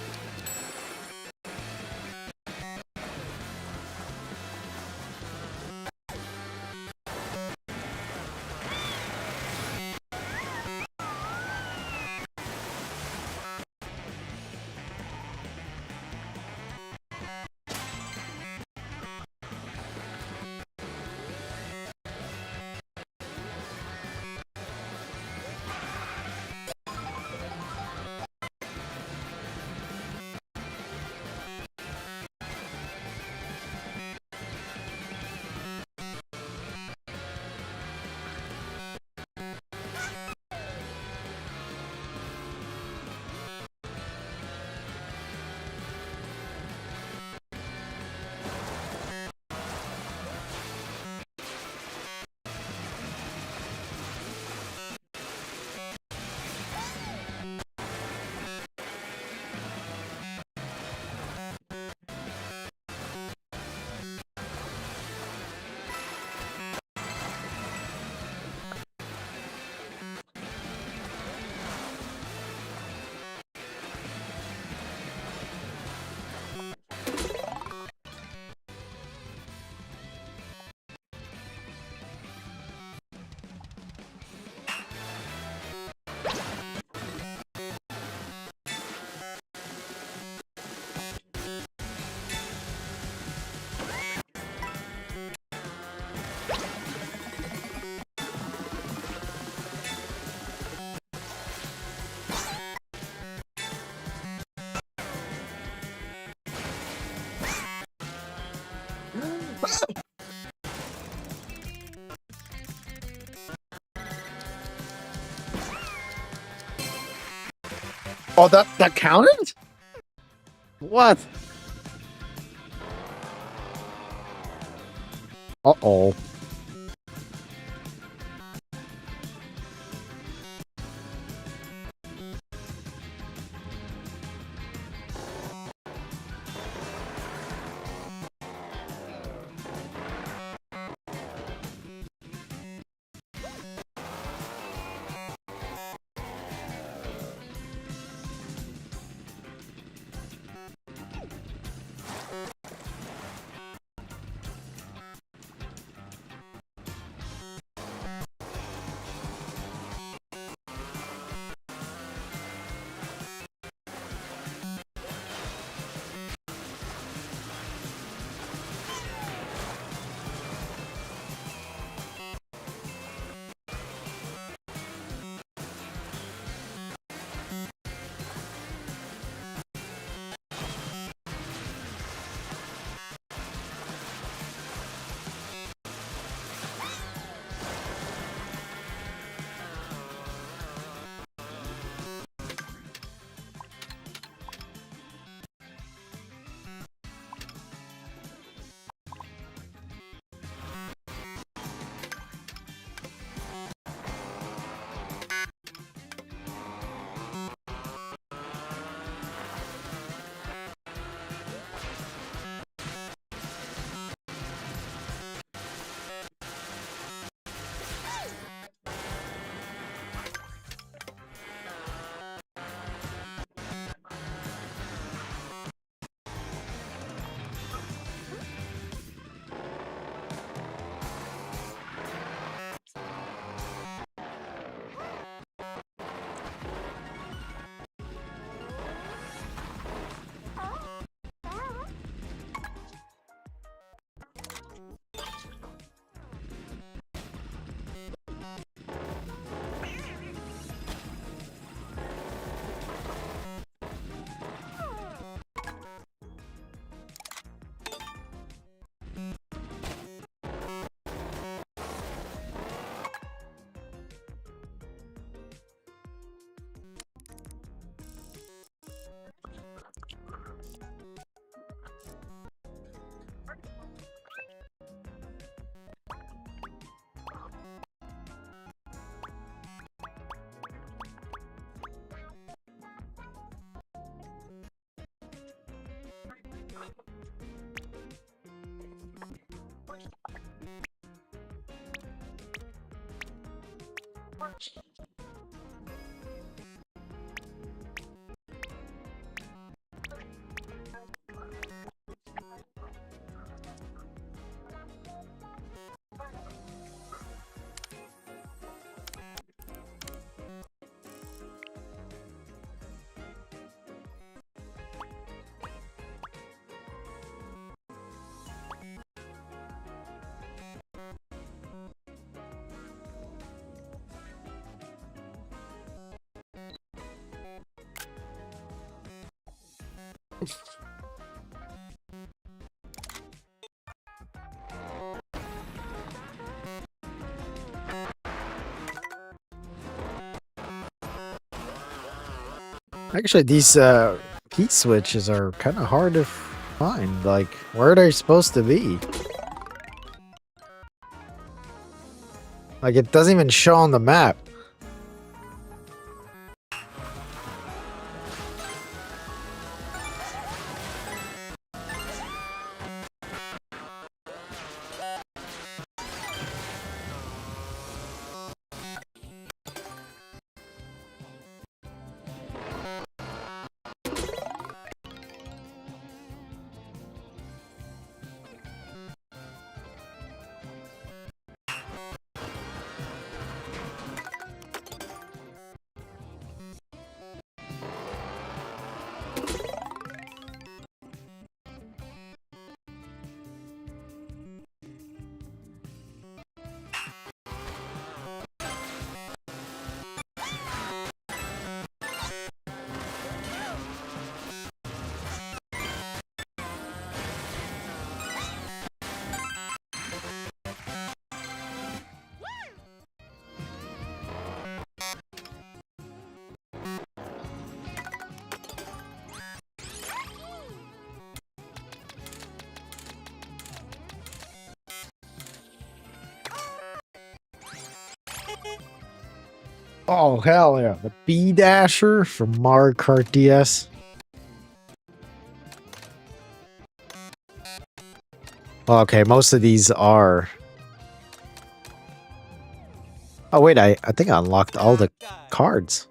Oh, that counted? What? Uh-oh. Actually, these key switches are kind of hard to find. Like, where are they supposed to be? Like, it doesn't even show on the map. Oh, hell yeah. The B Dasher from Mario Kart DS. Okay, most of these are... Oh, wait, I think I unlocked all the cards.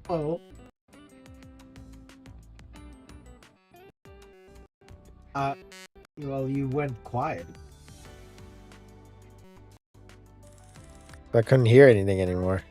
Oh. Well, you went quiet. I couldn't hear anything anymore.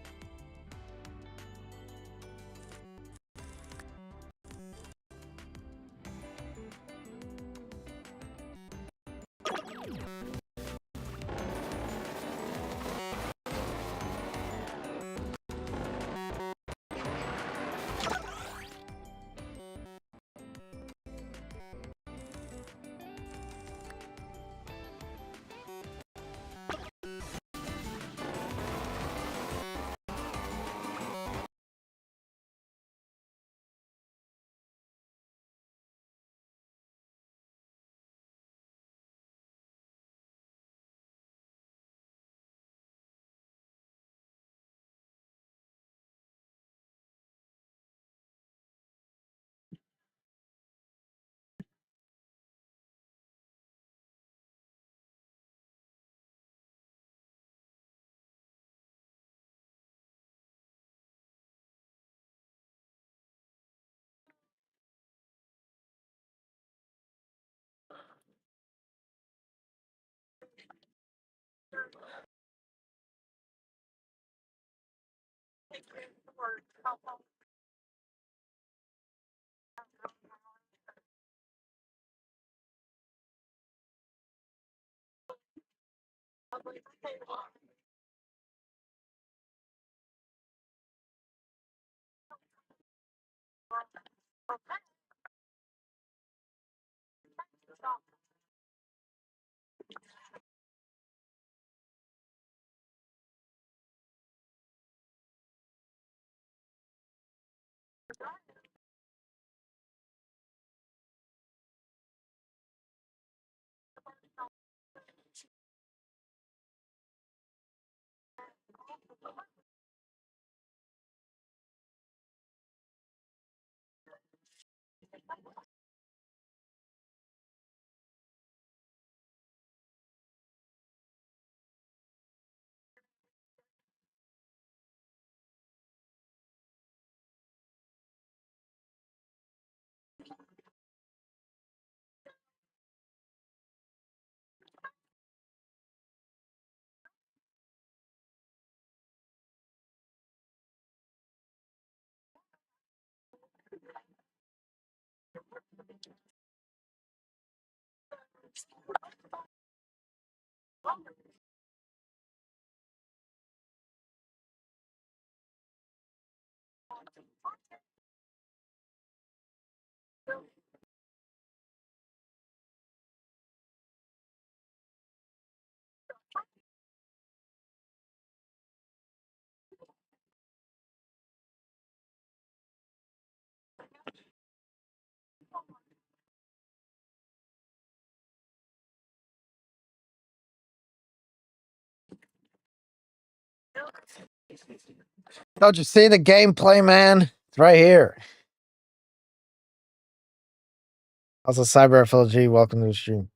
Don't you see the gameplay, man? It's right here. Also, Cyber FLG, welcome to the stream.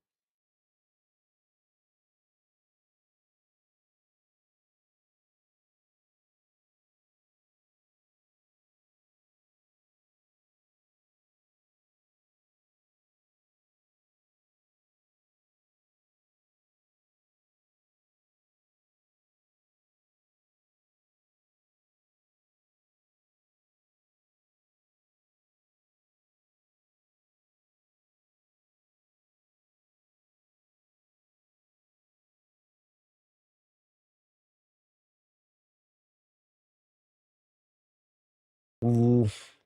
Oof.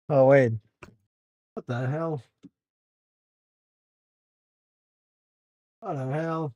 Oh, wait. What the hell? What the hell?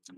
Bruh,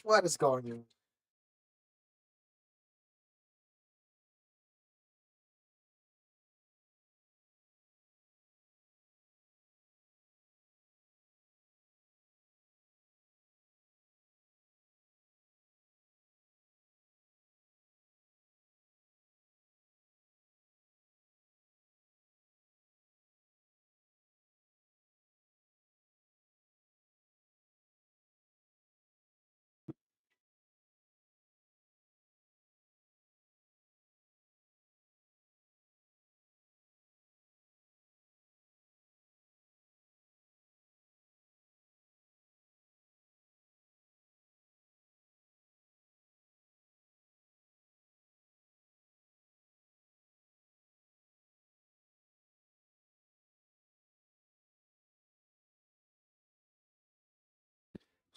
what is going on?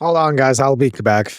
Hold on, guys. I'll be back.